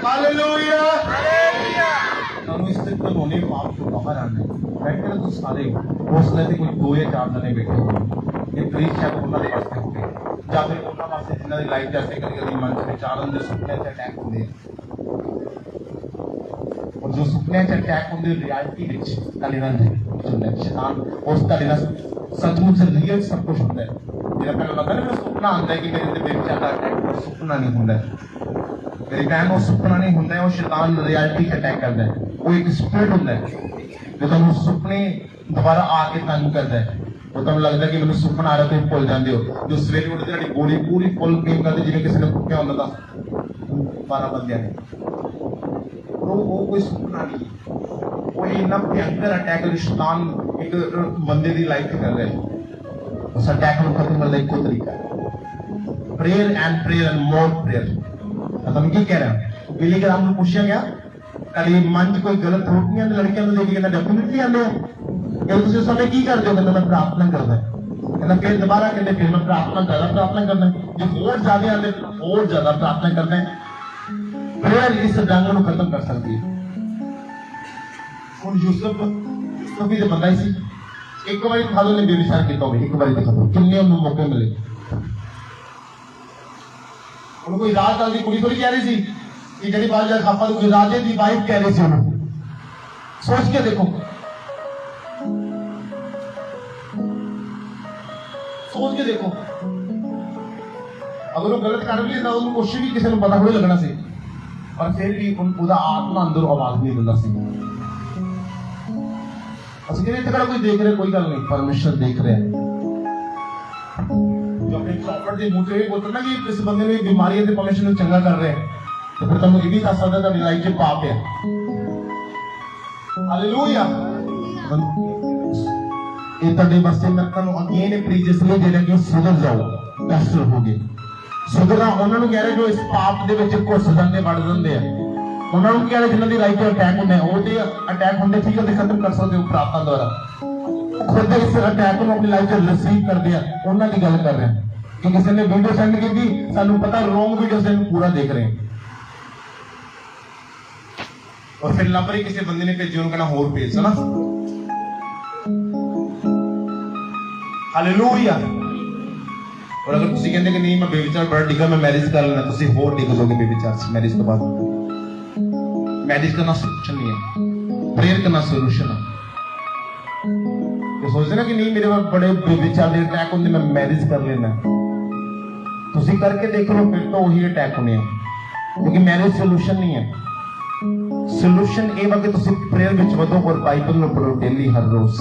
हालेलुया हालेलुया। ਤੁਹਾਨੂੰ ਇਸ ਤੇ ਕਾਨੂੰਨੀ ਪਾਪ ਤੋਂ ਬਾਹਰ ਆਣਾ ਹੈ। ਬੈਠੇ ਨਾ ਤੁਸੀਂ ਸਾਰੇ ਹੌਸਲੇ ਤੇ ਕੋਈ 2 ਜਾਂ 4 ਜਣੇ ਬੈਠੇ ਹੋ, ਇਹ ਪ੍ਰੀਚ ਸ਼ਾਇਦ ਉਹਨਾਂ ਦੇ ਵਾਸਤੇ ਹੋਵੇ ਜਾਂ ਫਿਰ ਉਹਨਾਂ ਵਾਸਤੇ ਜਿਨ੍ਹਾਂ ਦੀ ਲਾਈਫ ਜੈਸੇ ਕਦੀ ਕਦੀ ਮਨ 'ਚ ਵਿਚਾਰਨ ਦੇ ਸੁਪਨੇ 'ਚ ਅਟੈਕ ਹੁੰਦੇ ਆ। और जो सुपने च अटैक होंगे रियलिटी विच ਤੁਹਾਡੇ ਨਾਲ ਹੁੰਦਾ ਹੈ। शैतान ਉਸ ਤੁਹਾਡੇ ਨਾਲ सचमुच रियल सब कुछ होता है। ਜਿਹੜਾ ਪਹਿਲਾਂ ਲੱਗਦਾ ਨਾ ਸੁਪਨਾ ਆਉਂਦਾ ਹੈ कि मेरे ਤੇ ਬੇਵਿਚਾਰ ਅਟੈਕ, ਉਹ ਸੁਪਨਾ ਨਹੀਂ ਹੁੰਦਾ। मेरी बहन वो सुपना नहीं होता है, वो शैतान रियलिटी अटैक करता है। वो एक स्पिरिट होता है जो तुम सुपने दोबारा आके तंग करता है। वो तुम लगता है कि मैंने सुपना आ रहा तुम भुल जाते हो, जो सवेरे उठते तुम्हारी बॉडी पूरी फुल गेम करती जिवें किसी ने कुत्या होता था 12 बंदियां ने। वो कोई सुपना नहीं, वो इतना भयंकर अटैक शैतान एक बंदे की लाइफ कर रहा है। उस अटैक को खत्म करने का एक तरीका है प्रेयर एंड मोर प्रेयर। तुम की कह रहे हो बिली ग्राम को पूछा गया कल मन च कोई गलत रोटियां लड़कियां देखिए कहना डेफिनेटली आते हो कि तुम उस समय की करते हो, कहते मैं प्रार्थना करता कहना फिर दोबारा कहते फिर मैं प्रार्थना करना जो और ज्यादा आते और ज्यादा प्रार्थना करते हैं। प्रेयर इस जंग को खत्म कर सकती है। ਹੁਣ यूसुफ भी तो बंदा ही सी, एक बार दिखा दो ने बेविचार किया होवे, एक बार दिखा दो किन्ने ਉਹਨੂੰ मौके मिले। ਉਹਨੂੰ ਕੋਈ ਰਾਜ ਦੀ ਕੁੜੀ ਥੋੜੀ ਕਹਿ ਰਹੀ ਸੀ ਕਿ ਜਿਹੜੀ ਬਾਹਰ ਜਾ ਖਾਪਾ ਨੂੰ ਰਾਜੇ ਦੀ ਵਾਈਫ ਕਹਿ ਰਹੀ ਸੀ ਉਹਨੂੰ। सोच के देखो, सोच के देखो, अगर वो गलत कर भी लेता तो कुछ भी किसी को पता थोड़ी लगना सी, पर फिर भी उनका आत्मा अंदर आवाज नहीं दिंदा सी। असं कहते इतना कोई देख रहे, कोई गल नहीं, परमेश्वर देख रहे हैं। जो अपने प्रॉपर्ट के मुंह से भी बोलते ना कि इस बंदे में बीमारी है तो परमेश्वर ने चंगा कर रहे हैं, तो फिर तुम ये भी दस सकते हो लाइफ में पाप है। हालेलुया। ये तड़े बसे मैं तनु अगेन प्रीच इसलिए दे रहा कि सुधर जाओ, बेस्ट रहोगे। सुधरना उन्होंने कह रहे जो इस पाप दे विच घुस जांदे वड़ जांदे आ, उन्होंने कह रहे जिन्हां दी लाइफ अटैक होंदे ओ ते अटैक होंदे ठीक है, खत्म कर सकते हो प्रार्थना द्वारा। खुद इस अटैक को अपनी लाइफ में रिसीव करदे आ, उन्हां दी गल कर रहे हैं कि किसी ने वीडियो सेंड की थी, सानू पता रॉन्ग वीडियो से पूरा देख रहे हैं। और फिर लभ रही किसी बंदे ने भेजी, उन्होंने कहना होर भेज ना। हालेलुया। और अगर तुसी कहंदे कि नहीं मैं बेविचार बड़ा डिगा, मैं मैरिज कर लेना, तुसी होर डिग दोगे बेविचार से मैरिज के बाद। मैरिज करना सोल्यूशन नहीं है, प्रेयर करना सोल्यूशन है। तो सोचते ना कि नहीं मेरे पास बड़े बेविचार दे अटैक होंगे, मैं मैरिज कर लेना, तुसी करके देख लो, फिर तो वही अटैक होने हैं, क्योंकि मैरिज सोल्यूशन नहीं है। सोल्यूशन ये वा कि तुसी प्रेयर विच वधो और बाइबल नु पढ़ो डेली हर रोज।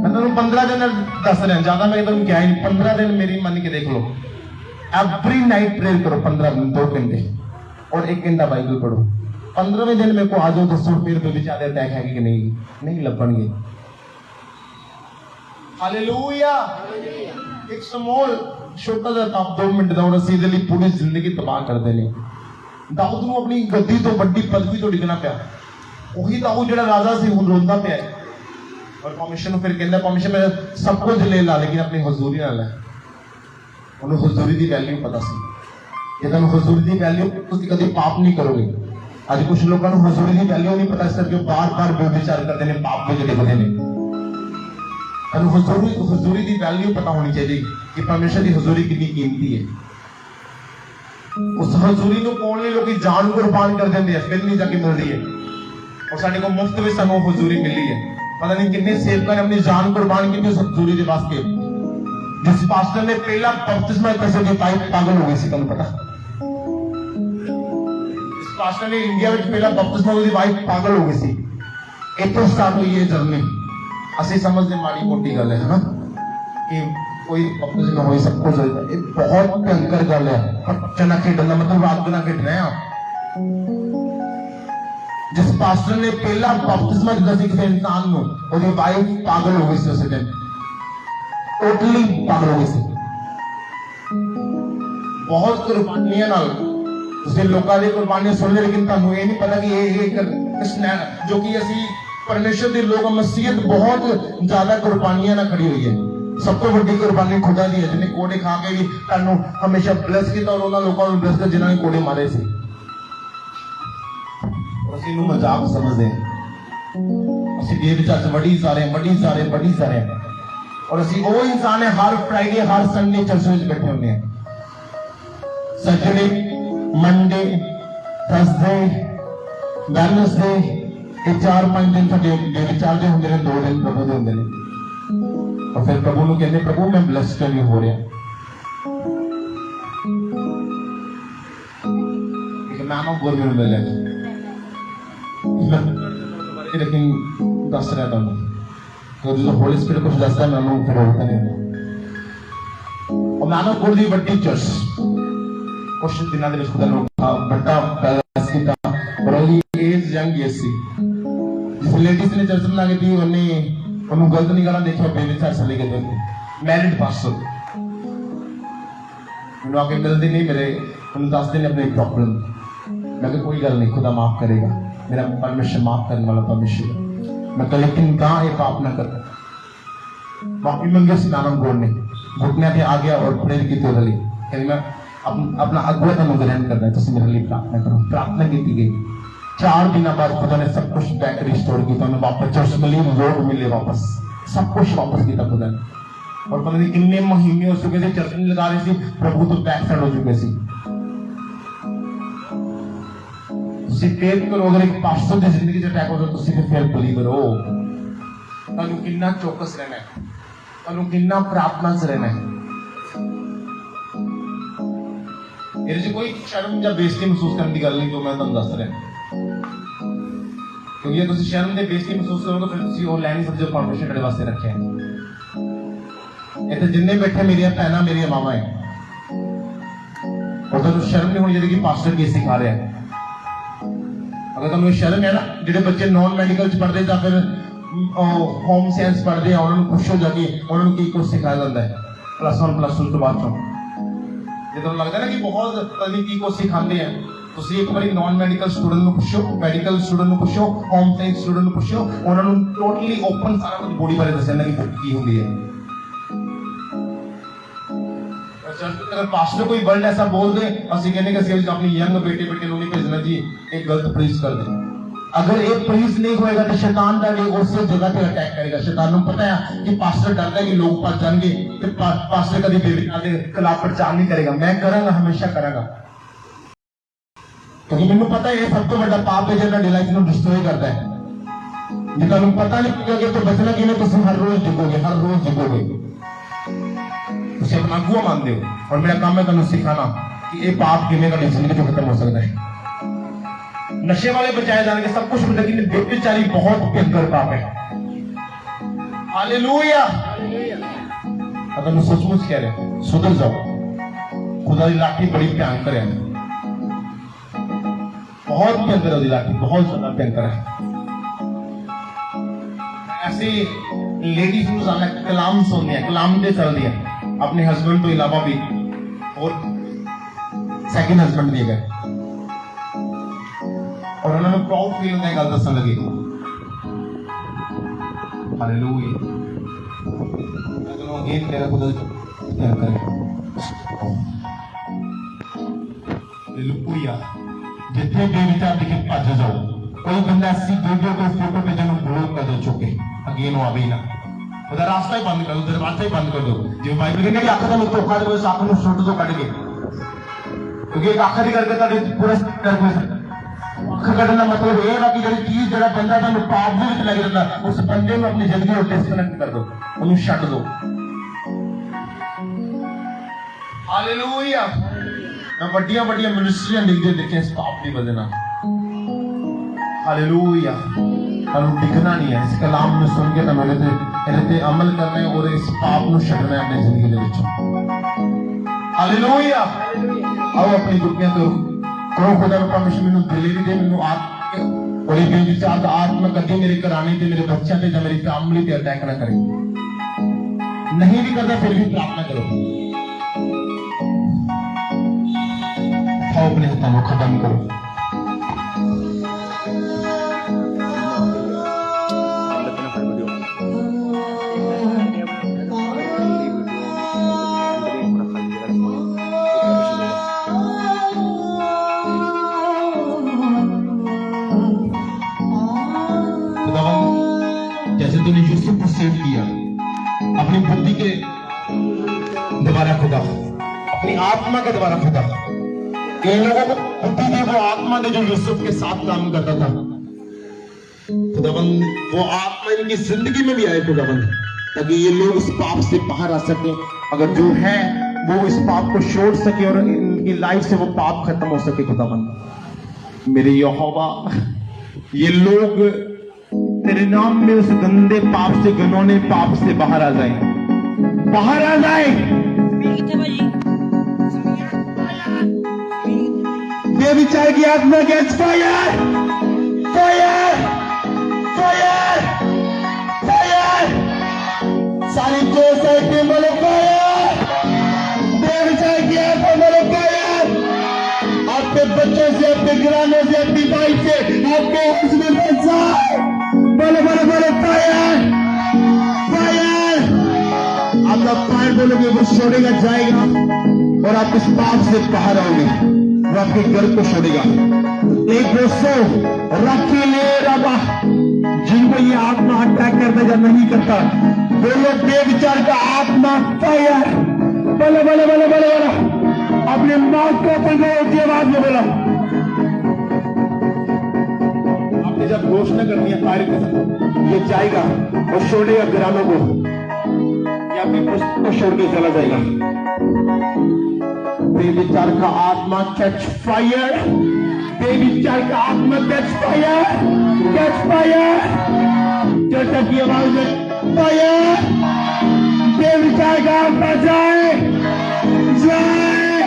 मैं तुहानू 15 दिन दस रहा, ज्यादा मैं तुहानू क्या ही 15 दिन मेरी मन के देख लो, एवरी नाइट प्रेयर करो 15 दिन 2 घंटे और 1 घंटा बाइबल पढ़ो। 15वें दिन मेरे को आ जाओ, दसो फिर बेविचार अटैक है कि नहीं लभणगे। हालेलुया। एक स्मॉल छोटा सा पाप 2 मिनट दा और असीं इहदे लई पूरी जिंदगी तबाह कर देने। दाऊद ਨੂੰ ਆਪਣੀ ਗੱਦੀ ਤੋਂ ਵੱਡੀ ਪਦਵੀ ਤੋਂ ਡਿੱਗਣਾ ਪਿਆ, ਉਹੀ दाऊद ਜਿਹੜਾ ਰਾਜਾ ਸੀ ਹੁਣ ਰੋਂਦਾ ਪਿਆ। ਔਰ ਪਰਮੇਸ਼ਰ ਨੂੰ ਫਿਰ ਕਹਿੰਦਾ ਪਰਮੇਸ਼ਰ ਮੈਂ ਸਭ ਕੁਝ ਲੈ ਲਾ ਲੇਕਿਨ ਆਪਣੀ ਹਜ਼ੂਰੀ ਨਾਲ ਲੈ। ਉਹਨੂੰ ਹਜ਼ੂਰੀ ਦੀ ਵੈਲਿਊ ਪਤਾ ਸੀ। ਜੇ ਤੁਹਾਨੂੰ ਹਜ਼ੂਰੀ ਦੀ ਵੈਲਿਊ ਤੁਸੀਂ ਕਦੇ ਪਾਪ ਨਹੀਂ ਕਰੋਗੇ। ਅੱਜ ਕੁਝ ਲੋਕਾਂ ਨੂੰ ਹਜ਼ੂਰੀ ਦੀ ਵੈਲਿਊ ਨਹੀਂ ਪਤਾ, ਇਸ ਕਰਕੇ ਉਹ ਬਾਰ-ਬਾਰ ਬੇਵਿਚਾਰ ਕਰਦੇ ਨੇ, ਪਾਪ ਵਿੱਚ ਡਿੱਗਦੇ ਨੇ। ਤੁਹਾਨੂੰ ਹਜ਼ੂਰੀ ਦੀ ਵੈਲਿਊ ਪਤਾ ਹੋਣੀ ਚਾਹੀਦੀ ਕਿ ਪਰਮੇਸ਼ਰ ਦੀ ਹਜ਼ੂਰੀ ਕਿੰਨੀ ਕੀਮਤੀ ਹੈ। उस हजूरी को पाने लिए लोग जान कुर्बान कर देंगे, फिर नहीं जाके मिल रही है। और साढ़े को मुफ्त में सानू हजूरी मिली है, पता नहीं कितने सेवकों ने अपनी जान कुर्बान की उस हजूरी के वास्ते। जिस पास्टर ने पहला बपतिस्मा कैसे दी पाइप पागल हो गई सी, तुहानू पता? इस पास्टर ने इंडिया में पहला बपतिस्मा दी वाइफ पागल हो गई सी। इत्थों स्टार्ट हुई है जर्नी। असि समझते माड़ी मोटी गल है ना कि कोई बपतिस्मा होई सब कुछ होई, ये बहुत भयंकर गल है। चना खेडना मतलब रात ना खेड रहे हैं। जिस पास्टर ने पहला बपतिस्मा दिता सी किसी इंसान को, ਉਹਦੀ ਵਾਈਫ पागल हो गई सी उस दिन, टोटली पागल हो गई सी। बहुत कुर्बानियां नाल ਤੁਸੀਂ ਲੋਕਾਂ ਦੀ ਕੁਰਬਾਨੀਆਂ ਸੁਣ ਲਈ, लेकिन ਤੁਹਾਨੂੰ ਇਹ ਨਹੀਂ ਪਤਾ कि ਇਹ जो कि ਅਸੀਂ परमेश्वर ਦੇ ਲੋਕ मसीहत बहुत ज्यादा कुर्बानियां ਨਾਲ खड़ी हुई है। सब तो बड़ी कुर्बानी खुदा दी है, जिन्हें कोड़े खा के भी तुहानू हमेशा ब्लेस किया और उन्होंने लोगों को ब्लेस किया जिन्होंने कोड़े मारे सी। ਅਸੀਂ ਨੂੰ मजाक समझते हैं, ਅਸੀਂ बेविचार बड़ी सारे और ਅਸੀਂ वो इंसान है हर फ्राइडे हर संडे चर्च में बैठे होंगे हैं। सैटरडे मंडे थर्सडे वैडनेसडे ये 4-5 दिन ਸਾਡੇ बेविचार ਦੇ ਹੁੰਦੇ ਨੇ, 2 दिन प्रभु ਦੇ ਹੁੰਦੇ ਨੇ। और फिर प्रभु ने कहते प्रभु मैं ब्लेस करनी हो रहा। एक मैन ऑफ गॉड मिल गया, लेकिन दस रहा था तो जो होली स्पिरिट कुछ दसता है मैं फिर होता नहीं। और मैन ऑफ गॉड दी बड़ी चर्च कुछ दिनों के खुदा लोग बड़ा पैलेस की था और ओली एज यंग एज सी। जिस लेडीज ने चर्च बना के दी उन्हें उन्होंने गलत नहीं करना देखा, बेविचार चले गए थे। मैरिड पास्टर उन्होंने आके मिलते नहीं मेरे, उन्होंने दसते नहीं अपनी प्रॉब्लम। मैं कहा कोई गल नहीं, खुदा माफ करेगा, मेरा परमेश्वर माफ करने वाला परमेश्वर। मैं कहा लेकिन कहाँ ये पाप ना कर। माफी मंगे स्नानम गोड़ ने घुटने पे आ गया और प्रेयर की तो रली कहती मैं अपना अगुआ तुम ग्रहण करना है, तो मेरे लिए प्रार्थना करो। प्रार्थना की गई। 4 दिन बाद खुदा ने सब कुछ बैक रिस्टोर किया, वापस चर्च मिली, लोग मिले, वापस सब कुछ वापस किया खुदा ने। और पता नहीं कितने महीने हो चुके थे चर्च नहीं लगा रहे थे, प्रभु तो बैक साइड हो चुके थे। ਤੁਸੀਂ ਫੇਰ ਕਰੋ, ਅਗਰ ਇੱਕ ਪਾਸਟਰ ਦੀ ਜ਼ਿੰਦਗੀ 'ਚ ਅਟੈਕ ਹੋ ਜਾਵੇ ਤੁਸੀਂ ਫਿਰ ਬਲੀਵਰ ਹੋ। ਤੁਹਾਨੂੰ ਕਿੰਨਾ ਚੌਕਸ ਰਹਿਣਾ ਹੈ, ਤੁਹਾਨੂੰ ਕਿੰਨਾ ਪ੍ਰਾਰਥਨਾ 'ਚ ਰਹਿਣਾ ਹੈ। ਇਹਦੇ 'ਚ ਕੋਈ ਸ਼ਰਮ ਜਾਂ ਬੇਇੱਜ਼ਤੀ ਮਹਿਸੂਸ ਕਰਨ ਦੀ ਗੱਲ ਨਹੀਂ ਜੋ ਮੈਂ ਤੁਹਾਨੂੰ ਦੱਸ ਰਿਹਾ, ਕਿਉਂਕਿ ਜੇ ਤੁਸੀਂ ਸ਼ਰਮ ਤੇ ਬੇਇੱਜ਼ਤੀ ਮਹਿਸੂਸ ਕਰੋਗੇ ਫਿਰ ਤੁਸੀਂ ਉਹ ਲੈ ਨਹੀਂ ਸਕਦੇ ਜੋ ਪਰਮੇਸ਼ਰ ਤੁਹਾਡੇ ਵਾਸਤੇ ਰੱਖਿਆ ਹੈ। ਇੱਥੇ ਜਿੰਨੇ ਬੈਠੇ ਮੇਰੀਆਂ ਭੈਣਾਂ ਮੇਰੀਆਂ ਮਾਵਾਂ ਹੈ, और ਤੁਹਾਨੂੰ ਸ਼ਰਮ ਨਹੀਂ ਹੋਣੀ ਚਾਹੀਦੀ ਕਿ ਪਾਸਟਰ ਕੀ ਸਿਖਾ ਰਿਹਾ ਹੈ। अगर ਤੁਹਾਨੂੰ ਸ਼ਰਮ ਹੈ ਨਾ, ਜਿਹੜੇ ਬੱਚੇ ਨਾਨ ਮੈਡੀਕਲ ਚ ਪੜ੍ਹਦੇ ਜਾਂ ਫਿਰ ਹੋਮ ਸਾਇੰਸ ਪੜ੍ਹਦੇ ਆ ਉਹਨਾਂ ਨੂੰ ਪੁੱਛੋ ਜਾ ਕੇ ਉਹਨਾਂ ਨੂੰ ਕੀ ਕੁਝ ਸਿਖਾਇਆ ਜਾਂਦਾ ਹੈ +1 +2 ਤੋਂ ਬਾਅਦ ਚੋਂ। ਜੇ ਤੁਹਾਨੂੰ ਲੱਗਦਾ ਨਾ ਕਿ ਬਹੁਤ ਪਤਾ ਨਹੀਂ ਕੀ ਕੁਝ ਸਿਖਾਉਂਦੇ ਆ, ਤੁਸੀਂ ਇੱਕ ਵਾਰੀ ਨਾਨ ਮੈਡੀਕਲ ਸਟੂਡੈਂਟ ਨੂੰ ਪੁੱਛੋ, ਮੈਡੀਕਲ ਸਟੂਡੈਂਟ ਨੂੰ ਪੁੱਛੋ, ਹੋਮ ਸਾਇੰਸ ਸਟੂਡੈਂਟ ਨੂੰ ਪੁੱਛੋ, ਉਹਨਾਂ ਨੂੰ ਟੋਟਲੀ ਓਪਨ ਸਾਰਾ ਕੁਝ ਬੋਡੀ ਬਾਰੇ ਦੱਸਿਆ ਜਾਂਦਾ ਕਿ ਕੀ ਹੁੰਦੀ ਹੈ। अगर पास्टर कोई वर्ड ऐसा बोल दे असि कहने का सेव अपनी यंग बेटे को नहीं भेजना जी, एक गलत प्रीच कर दे। अगर एक प्रीच नहीं होएगा तो शैतान का उस जगह पे अटैक करेगा। शैतान को पता है कि पास्टर डरता है कि लोग भज जाएंगे, तो पास्टर कभी बेबियां के खिलाफ प्रचार नहीं करेगा। मैं करांगा, हमेशा करांगा, क्योंकि मैंने पता है ये सब तो बड़ा पाप है जो ਤੁਹਾਡੀ ਲਾਈਫ ਨੂੰ डिस्ट्रॉय करता है। ਜੇ ਤੁਹਾਨੂੰ पता नहीं कि तो बचना किवें, ਤੁਸੀਂ हर रोज डिगोगे। ਤੁਸੀਂ अपना अगुआ मानते हो और मेरा काम है ਤੁਹਾਨੂੰ सिखाना कि ये पाप किवें ਤੁਹਾਡੀ ਜ਼ਿੰਦਗੀ ਤੋਂ खत्म हो सकता है। नशे वाले बचाए जाएंगे सब कुछ, लेकिन बेविचारी बहुत भयंकर पाप है। हालेलुया। अगर मैं सचमुच कह रहा हूं सुधर जाओ, खुदा की लाठी बड़ी भयंकर है, बहुत भयंकर है लाठी, बहुत ज्यादा भयंकर है। ऐसे लेडीज ਨੂੰ ਜ਼ਿਆਦਾ कलाम सुनने कलाम ਦੇ ਚੱਲਦੀ ਹੈ अपने हस्बैंड तो इलावा भी, और सेकंड हस्बैंड भी है और उन्होंने प्राउड फील होता है गल दसन लगे। हालेलुया। अगर अगेन मेरा खुदा क्या करे। हालेलुया। जितने बेविचार दिखे भज जाओ। कोई बंदा ऐसी वीडियो कोई फोटो पे जन ब्लॉक कर दो चुके अगेन वो आवे ही ना, ਉਹਦਾ ਰਾਸਤਾ ਹੀ ਬੰਦ ਕਰ ਦਿਓ, ਦਰਵਾਜ਼ਾ ਹੀ ਬੰਦ ਕਰ ਦਿਓ। ਜਿਵੇਂ ਬਾਈਬਲ ਕਹਿੰਦੀ ਕਿ ਅੱਖ ਦਾ ਧੋਖਾ ਦੇ ਉਸ ਅੱਖ ਨੂੰ ਸੁੱਟ ਦੋ ਕੱਢ ਕੇ, ਕਿਉਂਕਿ ਇੱਕ ਅੱਖ ਦੀ ਕਰਕੇ ਤੁਹਾਡੇ ਪੂਰਾ ਕਰ ਕੋਈ ਅੱਖ ਕੱਢਣ ਦਾ ਮਤਲਬ ਇਹ ਹੈ ਕਿ ਜਿਹੜੀ ਚੀਜ਼ ਜਿਹੜਾ ਬੰਦਾ ਤੁਹਾਨੂੰ ਪਾਪ ਦੇ ਵਿੱਚ ਲੱਗ ਜਾਂਦਾ ਉਸ ਬੰਦੇ ਨੂੰ ਆਪਣੀ ਜ਼ਿੰਦਗੀ ਤੋਂ ਡਿਸਕਨੈਕਟ ਕਰ ਦਿਓ, ਉਹਨੂੰ ਛੱਡ ਦਿਓ। ਹਾਲੇਲੂਇਆ। ਮੈਂ ਵੱਡੀਆਂ ਮਿਨਿਸਟਰੀਆਂ ਲਿਖਦੇ ਦੇਖੇ ਇਸ ਪਾਪ ਦੀ ਵਜ੍ਹਾ ਨਾਲ। हालेलुया। ਤੁਹਾਨੂੰ ਦਿਖਣਾ ਨਹੀਂ ਹੈ, ਇਸ ਕਲਾਮ ਨੂੰ ਸੁਣ ਕੇ ਤੁਹਾਨੂੰ ਇਹਦੇ ਤੇ ਅਮਲ ਕਰਨਾ ਹੈ ਔਰ ਇਸ ਪਾਪ ਨੂੰ ਛੱਡਣਾ ਹੈ ਆਪਣੀ ਜ਼ਿੰਦਗੀ ਦੇ ਵਿੱਚੋਂ। ਹਾਲੇਲੂਇਆ। ਆਓ ਆਪਣੀ ਦੁਨੀਆ ਤੋਂ ਕਹੋ ਖੁਦਾ ਨੂੰ ਪਰਮੇਸ਼ਰ ਮੈਨੂੰ ਦਿਲ ਦੇ ਮੈਨੂੰ ਆਪ ਔਰ ਇਹ ਬੇਵਿਚਾਰ ਦਾ ਆਤਮਾ ਕਦੇ ਮੇਰੇ ਘਰਾਣੇ ਤੇ ਮੇਰੇ ਬੱਚਿਆਂ ਤੇ ਜਾਂ ਮੇਰੀ ਫੈਮਿਲੀ ਤੇ ਅਟੈਕ ਨਾ ਕਰੇ। ਨਹੀਂ ਵੀ ਕਰਦਾ ਫਿਰ ਵੀ ਪ੍ਰਾਰਥਨਾ ਕਰੋ। ਆਓ ਆਪਣੇ ਹੱਥਾਂ ਨੂੰ ਖਤਮ ਕਰੋ। जैसे तूने यूसुफ को सेव किया अपनी बुद्धि के द्वारा खुदा, अपनी आत्मा के द्वारा खुदा, इन लोगों को बुद्धि दी वो आत्मा ने जो यूसुफ के साथ काम करता था खुदाबंद, वो आत्मा इनकी जिंदगी में भी आए खुदाबंद, ताकि ये लोग इस पाप से बाहर आ सके। अगर जो है वो इस पाप को छोड़ सके और इनकी लाइफ से वो पाप खत्म हो सके खुदाबंद। मेरे यहोवा ये लोग तेरे नाम में उस गंदे पाप से घिनौने पाप से बाहर आ जाए, बाहर आ जाए। बेविचार की आत्मा against fire, fire, fire, fire. सारी सोसाइटी बोले फायर। बेविचार की आत्मा बोले फायर। आपके बच्चों से, आपके घरानों से, अपनी वाइफ से, आपके हस्बैंड से जाए। बोले बोले बोले फायर, फायर। आप जब फायर बोलोगे वो छोड़ेगा जाएगा और आप इस पाप से बाहर आओगे, वो आपके घर को छोड़ेगा। एक दोस्तों रखी ले रबा जिनको ये आत्मा अटैक करता या नहीं करता
बोलो बेविचार का आत्मा फायर। बोलो बोलो बोलो बोलो बोलो, अपने माउथ को ओपन करो, ऊंची आवाज में बोलो। आपने जब घोषणा करनी है फायर के साथ, ये जाएगा और छोड़ेगा ग्रामों को, या अपनी पुस्तक को छोड़ के चला जाएगा। बेविचार का आत्मा कैच फायर, बेविचार का आत्मा कैच फायर, कैच फायर। चर्चा की आवाज में फायर, बेविचार का आत्मा जाए जाए,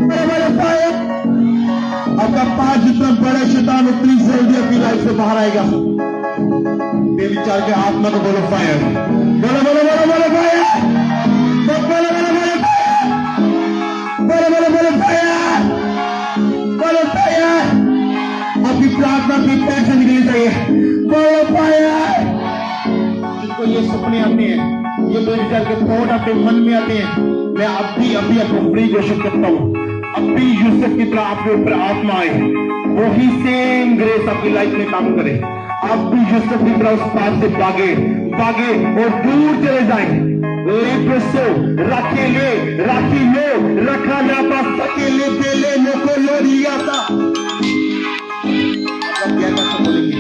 बड़े फायर। आपका पांच जितना बड़ा शैतान उतनी जल्दी अपनी लाइफ से बाहर आएगा। बेविचार के आत्मा को बोलो फायर, बोलो बोलो बोलो बोलो फायर, बोलो बोलो बोलो बोलो बोलो बोलो बोलो फायर, बोलो फायर। आपकी प्रार्थना की पैर से निकलनी चाहिए, बोलो फायर। जिनको ये सपने आते हैं, ये बेविचार के थॉट अपने मन में आते हैं, मैं अभी आपको फ्री घोषित करता हूं, अभी यूसुफ की तरह आपके ऊपर आत्मा आए, वही सेम ग्रेस आपकी लाइफ में काम करे। आप भी यूसुफ की तरह उस पाप से भागे भागे और दूर चले जाएं। लेप्रसो रखेले राखी लो रखा ना पास सकेले बेले नको लो रिया था। अब क्या करते बोलेंगे,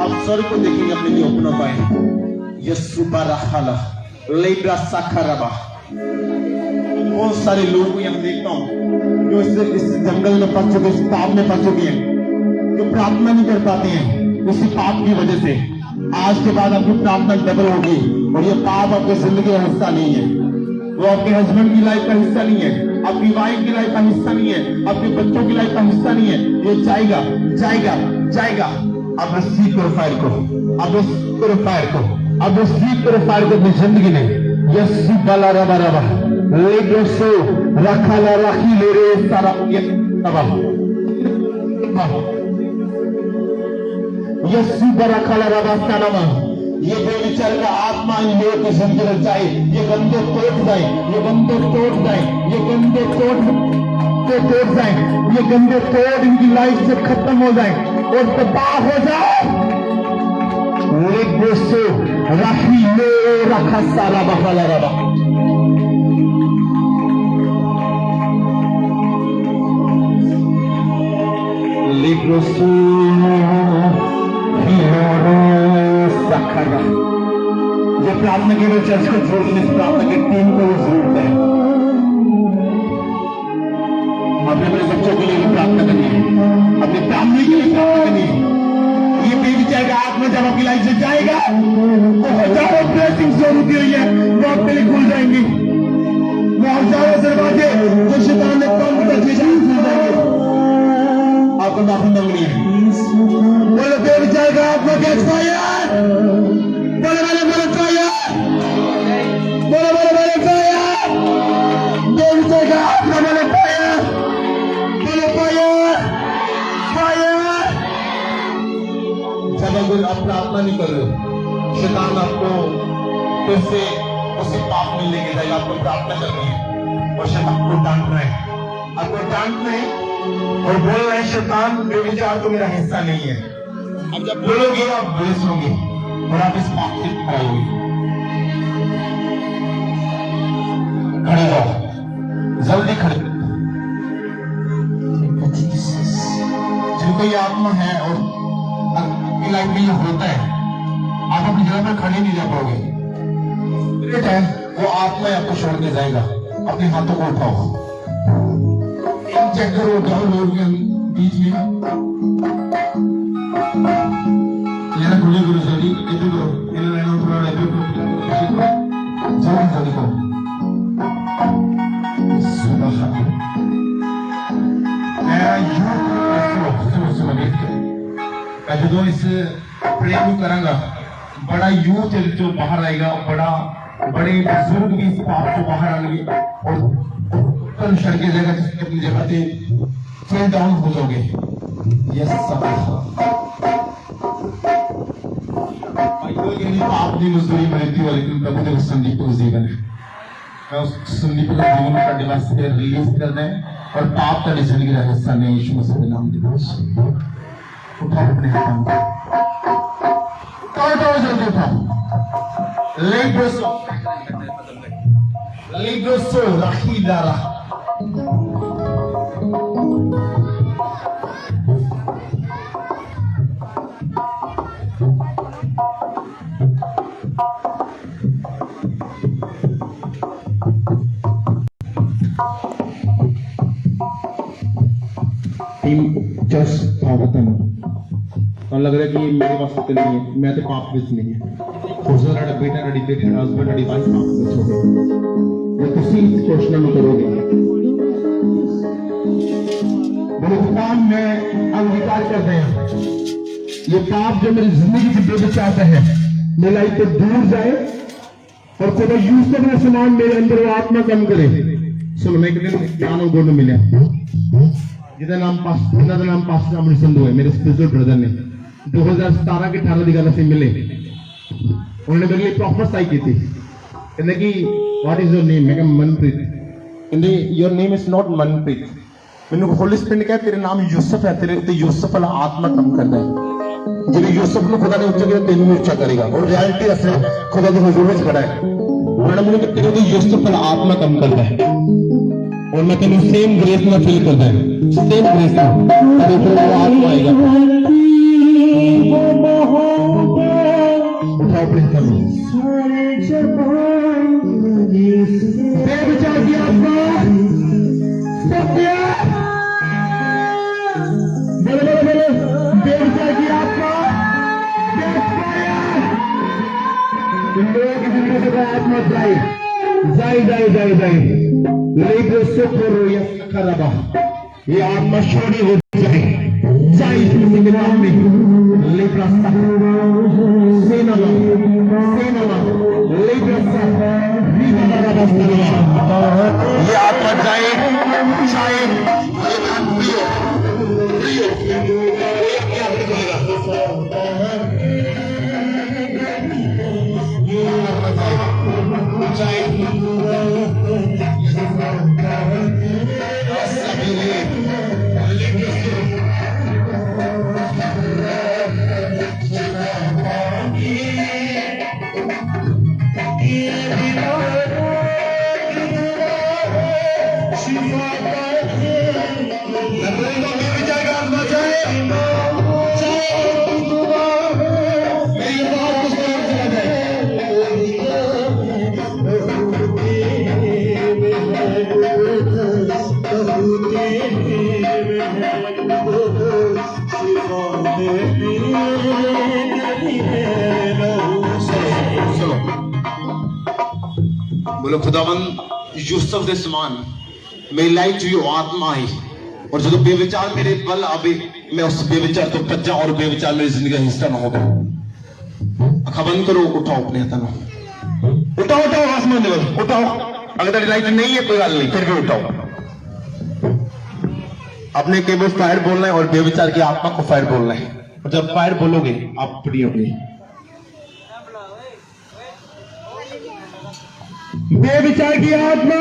आप स्वर्ग को देखेंगे अपने लिए अपना पाए। यस्सु बारखाला लेब्रा साखरबा। बहुत सारे लोगों को यहाँ देखता हूँ जो इस जंगल में फंस चुके, इस पाप में फंस चुके हैं, जो प्रार्थना नहीं कर पाते हैं इसी पाप की वजह से। आज के बाद आपकी प्रार्थना डबल होगी और ये पाप आपके जिंदगी का हिस्सा नहीं है, वो आपके हस्बैंड की लाइफ का हिस्सा नहीं है, आपकी वाइफ की लाइफ का हिस्सा नहीं है, आपके बच्चों की लाइफ का हिस्सा नहीं है। ये जाएगा जाएगा जाएगा। अब रिसीव करो फायर को, अब रिसीव करो फायर को, अब रिसीव करो फायर को अपनी जिंदगी में। यस्सु बाला रबा रबा लेब्रोसो रखाला राखी ले रे सारा यस्सु बरखाला रबा सानामा। ये बेविचार का आत्मा इन लोगों की जिंदगी में जाए, ये गंदे टूट जाए, ये गंदे टूट जाए, ये गंदे टूट जाए, ये गंदे तोड़ इनकी लाइफ से खत्म हो जाए और तबाह हो जाए। लेब्रोसो राखी ले रखा सारा बखाला रबा। लेब्रोसो ये प्रार्थना केवल चर्च को छोड़ देने, इस प्रार्थना की टीम को भी जरूरत है। अपने अपने बच्चों के लिए भी प्रार्थना करनी है, अपनी फैमिली के लिए प्रार्थना करनी है। ये बेविचार का आत्मा जब आपकी लाइफ से जाएगा तो हजारों ब्लेसिंग्स जो रुकी हुई है वो आपके लिए खुल जाएंगी। वो हजारों दरवाजे जो शैतान ने बंद कर दिए खुल जाएंगे। आपको माफी मांगनी है। बोलो बेविचार का आत्मा कैच फायर, बोलो बोलो बोलो फायर, बोलो बोलो बोलो फायर। बेविचार का आत्मा बोलो फायर, बोलो फायर फायर। जब अगर आप प्रार्थना नहीं कर रहे हो, शैतान आपको फिर से उसी पाप में लेके जाएगा। आपको प्रार्थना करनी है और शैतान को डांट रहे हैं, आपको डांट रहे हैं और बोल रहे हैं शैतान बेविचार तो मेरा हिस्सा नहीं है। अब जब बोलोगे आप ब्लेस होंगे और आप इस पाप से खड़े होंगे। खड़े जाओ, जल्दी खड़े। जिनको ये आत्मा है और आपकी लाइफ में ये होता है, आप अपनी जगह पर खड़े नहीं जा पाओगे। स्पिरिट है, वो आत्मा आपको छोड़ के जाएगा। अपने हाथों को उठाओ, चेक करो डाउन लोग के बीच में ये ना खुले गुरु जल्दी इधर करो, इधर रहना थोड़ा इधर करो, जल्दी जल्दी करो। मैं जो इस प्रेम करूंगा, बड़ा यूथ जो बाहर आएगा, बड़े बुजुर्ग भी इस पाप से बाहर आएंगे और सड़के जगह अपनी जगह से फेल डाउन हो जाओगे। यस पाप की मजदूरी मृत्यु है, लेकिन प्रभु ने उस संदीप को जीवन है। मैं उस संदीप को जीवन का डिवाइस रिलीज करना है और पाप का जिंदगी का हिस्सा नहीं। यीशु मसीह के नाम में उठाओ अपने हाथों में, जल्दी उठाओ।
Legroso Rahidara.
टीम जस्ट स्वागतम और लग रहा है कि ये मेरे पास तो नहीं है, मैं तो पाप विच नहीं है खुजरा बेटा रडी बेटे हस्बैंड रडी वाइफ पाप विच हो गए ये किसी क्वेश्चन में करोगे मेरे खुदाम में अंगीकार करते हैं ये पाप जो मेरी जिंदगी से बेबचाता है मेरी लाइफ से दूर जाए और खुदा यूसुफ ने समान मेरे अंदर वो आत्मा कम करे सुनो मैं एक दिन ज्ञान और गुण मिला जिसका नाम पास्टर अमृत संधू है मेरे स्पिरिचुअल ब्रदर ने 2017 के 18 की गल से मिले उन्होंने मेरे लिए प्रोफेसाई की थी कहते कि व्हाट इज योर नेम मैं कहा मनप्रीत कहते your name is not Manpreet मैंने होली स्पिरिट ने कहा तेरा नाम यूसुफ है तेरे ते यूसुफ वाला आत्मा कम करना है जिन्हें यूसुफ ने खुदा ने ऊंचा किया तेनू भी ऊंचा करेगा और रियलिटी असल खुदा के हुजूर में खड़ा है उन्होंने मुझे तेरे को यूसुफ वाला आत्मा कम करना है और मैं तेन सेम ग्रेस में फील करता है सेम ग्रेस में तेरे ऊपर वो आत्मा आएगा उठाओ प्लीज कर बेविचार की आत्मा सत्य बोलो बोलो बोलो बेविचार की आत्मा इन लोगों की जिंदगी से आत्मा जाए जाए जाए जाए जाए ये आत्मा छोड़ी हो जाए जाए किसी के नाम में लेब्रासा सेनामा सेनामा लेब्रासा ये आत्मा जाए जाए बोलो खुदावंद यूसुफ दे समान मेरी लाइफ जो आत्मा आई और जो बेविचार मेरे बल आवे मैं उस बेविचार तो कच्चा और बेविचार मेरी जिंदगी का हिस्सा ना होगा अखा बंद करो उठाओ अपने हाथों उठाओ उठाओ आसमान दे उठाओ अगर तेरी लाइफ नहीं है कोई गल नहीं फिर भी उठाओ अपने केवल फायर बोलना है और बेविचार की आत्मा को फायर बोलना है और जब फायर बोलोगे आप अपनी अपनी बेविचार की आत्मा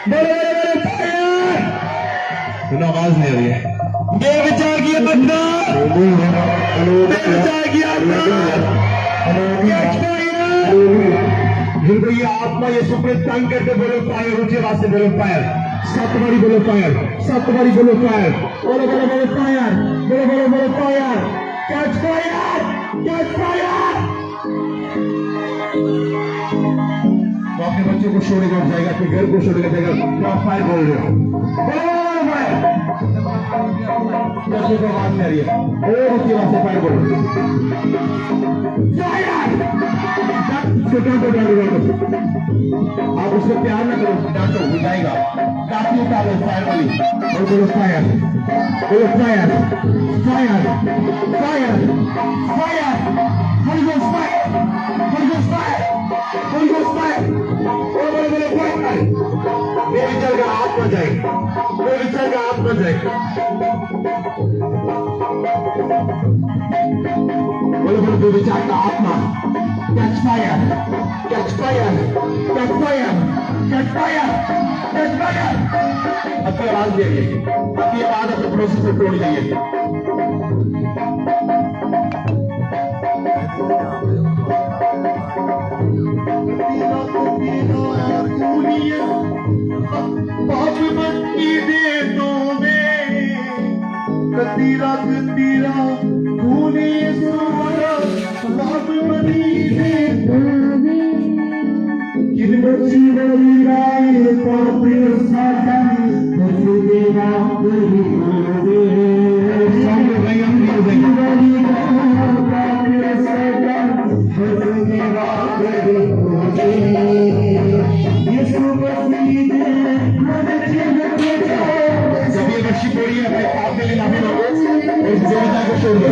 बड़े बड़े बड़े फायर आवाज नहीं आ रही है बेविचार की आत्मा बेविचार की आत्मा जिनको ये आत्मा ये सुपर तंग करके बोलो फायर ऊंचे आवाज से बोलो फायर 7 बारी बोलो फायर 7 बारी बोलो फायर बोलो बोलो बोलो फायर बोलो बोलो बोलो fire catch fire catch fire तो अपने बच्चों को छोड़ेगा जाएगा अपने घर को छोड़ेगा जाएगा तो आप फायर बोल रहे हो बच्चों को आवाज नहीं आ रही है और उसकी आवाज से फायर बोलो आप उसको प्यार ना करो डांटो वो जाएगा काफी उतारो फायर वाली और बोलो फायर बोलो fire fire fire fire Holy Ghost fire Holy Ghost fire Holy Ghost fire बोलो बोलो बोलो फायर मेरे विचार का आत्मा जाए मेरे विचार का आत्मा जाए बोलो बोलो मेरे विचार का आत्मा Catch fire! Catch fire! Catch fire! Catch fire! Catch fire! आपकी आवाज दे रही है आपकी आवाज अपने पड़ोसी से तोड़ लीजिए
दी रग पीरा खूनी सुमरा रब मदीने किरमची वरीराए पापे सादा तुझे राम करी होवे संग भयम वरीरा पापे सादा तुझे राम करी होवे यीशु मसीह जब ये बच्ची बोली है अपने आप के लिए नामी लोगों इस जोड़ता को छोड़ दो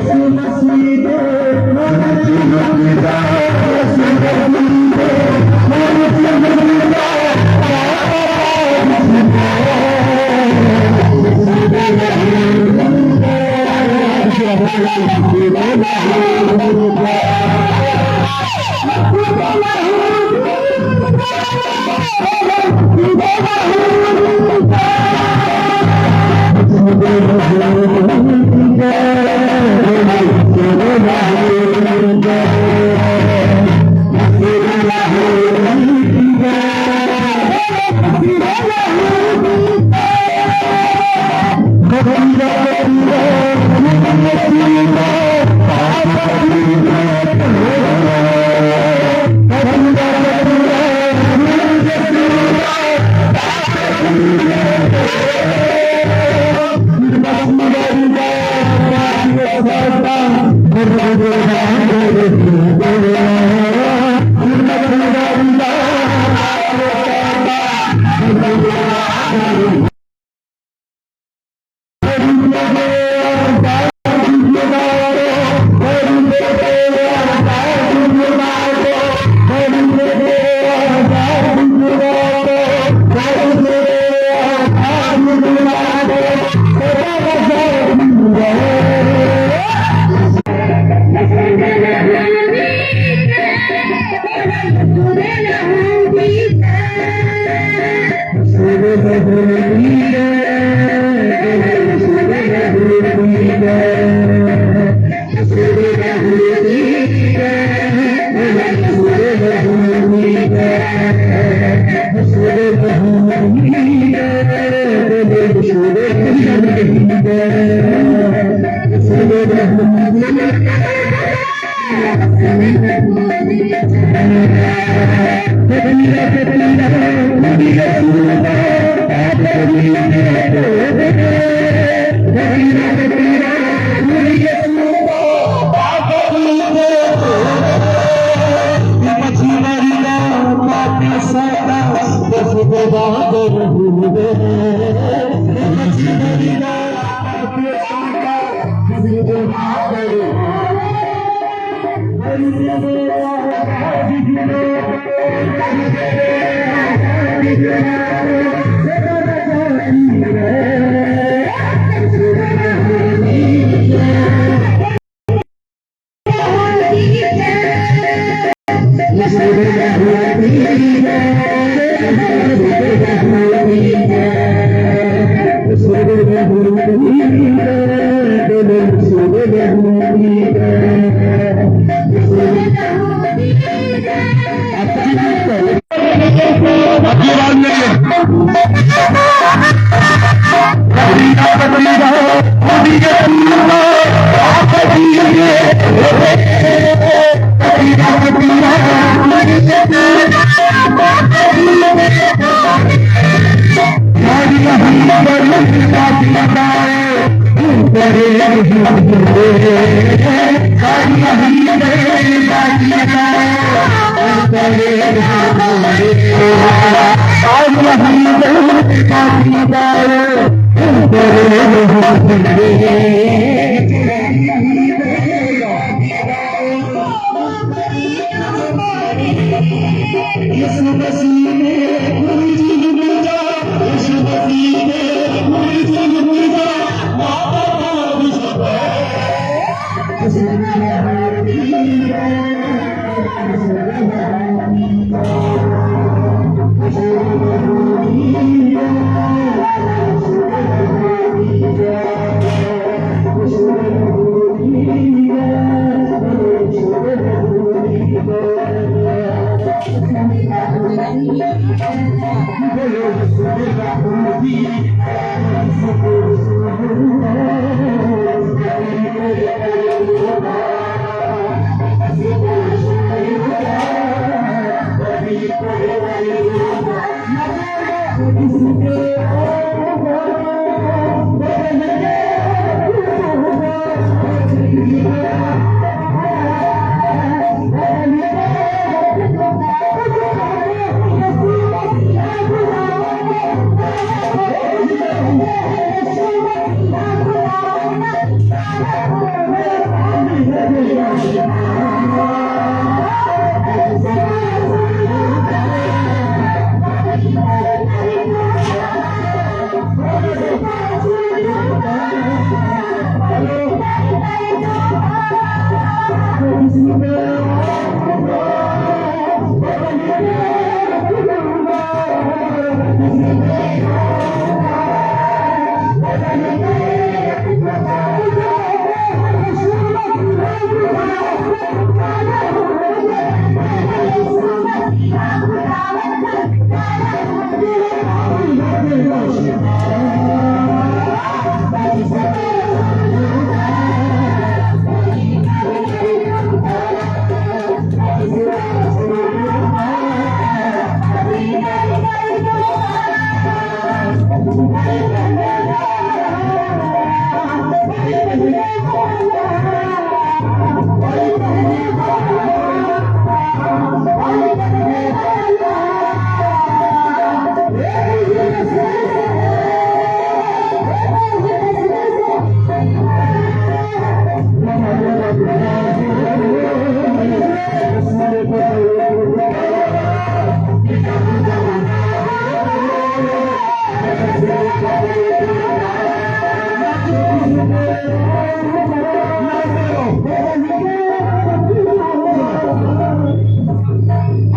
यीशु मसीह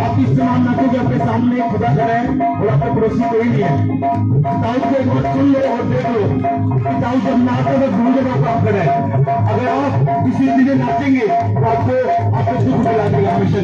आप इस तमाम नाते जो आपके सामने खुदा कर रहे हैं और आपका पड़ोसी कोई नहीं है। दाऊद को एक बार सुन लो और देख लो कि दाऊद जब नाचते तो दूर जगह काम कर रहे हैं। अगर आप इसी चीजें नाचेंगे तो आपको सुख मिला देगा हमेशा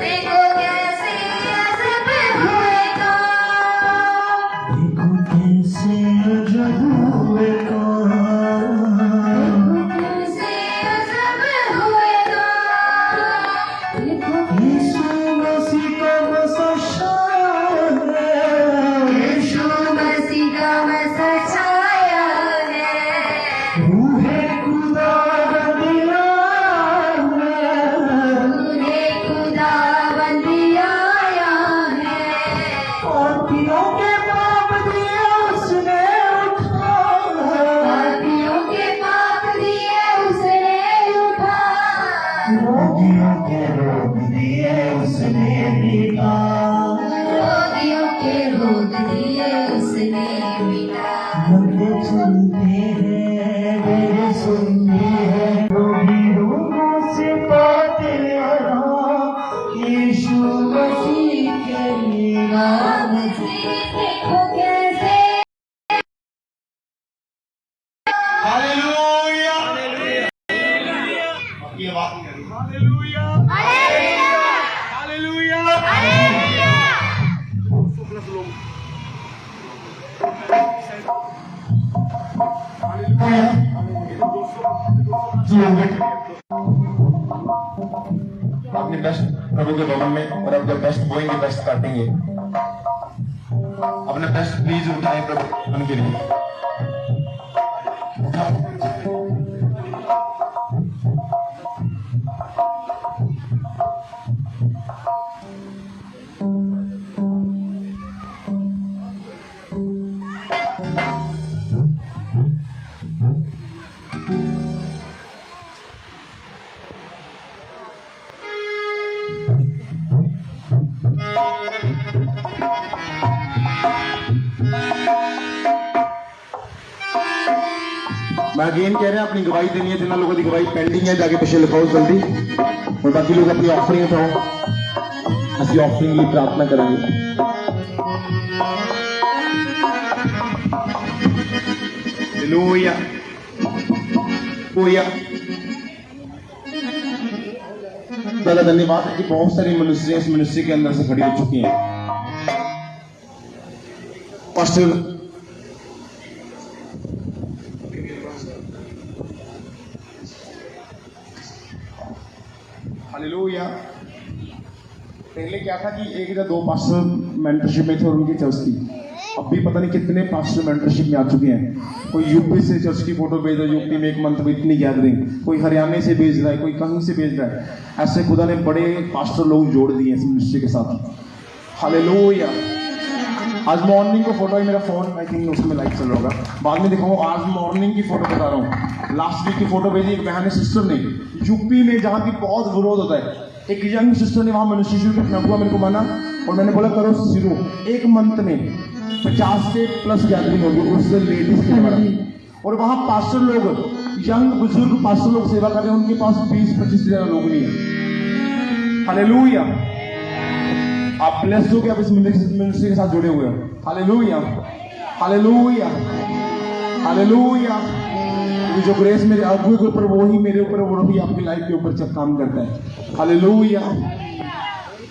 देखो कैसे
यीशु मसीह के नाम से
देखो कैसे
हालेलुया आपकी आवाज नहीं आ रही। हालेलुया हालेलुया अपने बेस्ट प्रभु के भवन में और अपने बेस्ट बोएंगे बेस्ट काटेंगे। अपने बेस्ट प्लीज उठाएं प्रभु उनके लिए उठाओ।
मैं अगेन कह रहा अपनी गवाही देनी है, जिन लोगों की गवाही पेंडिंग है जाके पीछे लिखाओ जल्दी, और बाकी लोग अपनी ऑफरिंग उठाओ, असली ऑफरिंग लिए प्रार्थना करेंगे। Hallelujah hallelujah. दादा धन्यवाद है कि बहुत सारी मनुष्य इस मनुष्य के अंदर से खड़ी हो चुकी हैं। Pastor hallelujah. पहले क्या था कि एक या दो पास्टर मेंटरशिप में थे और उनकी चर्च थी। अब भी पता नहीं कितने पास्टर मेंटरशिप में आ चुके हैं। कोई यूपी से चर्च की फोटो भेज रहा है, यूपी में एक मंथ में इतनी गैदरिंग, कोई हरियाणा से भेज रहा है, कोई कहीं से भेज रहा है। ऐसे खुदा ने बड़े पास्टर लोग जोड़ दिए इस मिनिस्ट्री के साथ। हालेलुया। आज मॉर्निंग को फोटो है, मेरा फोन आई थिंक उसमें लाइट चल रहा होगा, बाद में दिखाऊँ। आज मॉर्निंग की फोटो बता रहा हूँ। लास्ट वीक की फोटो भेजी एक बहन सिस्टर ने, यूपी में जहाँ की बहुत विरोध होता है। एक यंग सिस्टर ने वहाँ मनुष्य शुरू करना हुआ, मेरे को माना और मैंने बोला करो शुरू। एक मंथ में 50 से प्लस गैदरिंग होगी, उससे लेडीज के बड़ा। और वहाँ पास्टर लोग, यंग बुजुर्ग पास्टर लोग सेवा कर रहे हैं, उनके पास 20-25 से ज्यादा लोग नहीं है। हालेलुया। आप ब्लेस्ड हो कि आप इस मिनिस्ट्री के साथ जुड़े हुए हो। Hallelujah hallelujah hallelujah. जो ग्रेस मेरे अगुए के ऊपर वो ही मेरे ऊपर, वो ही आपकी लाइफ के ऊपर जब काम करता है। हालेलुया।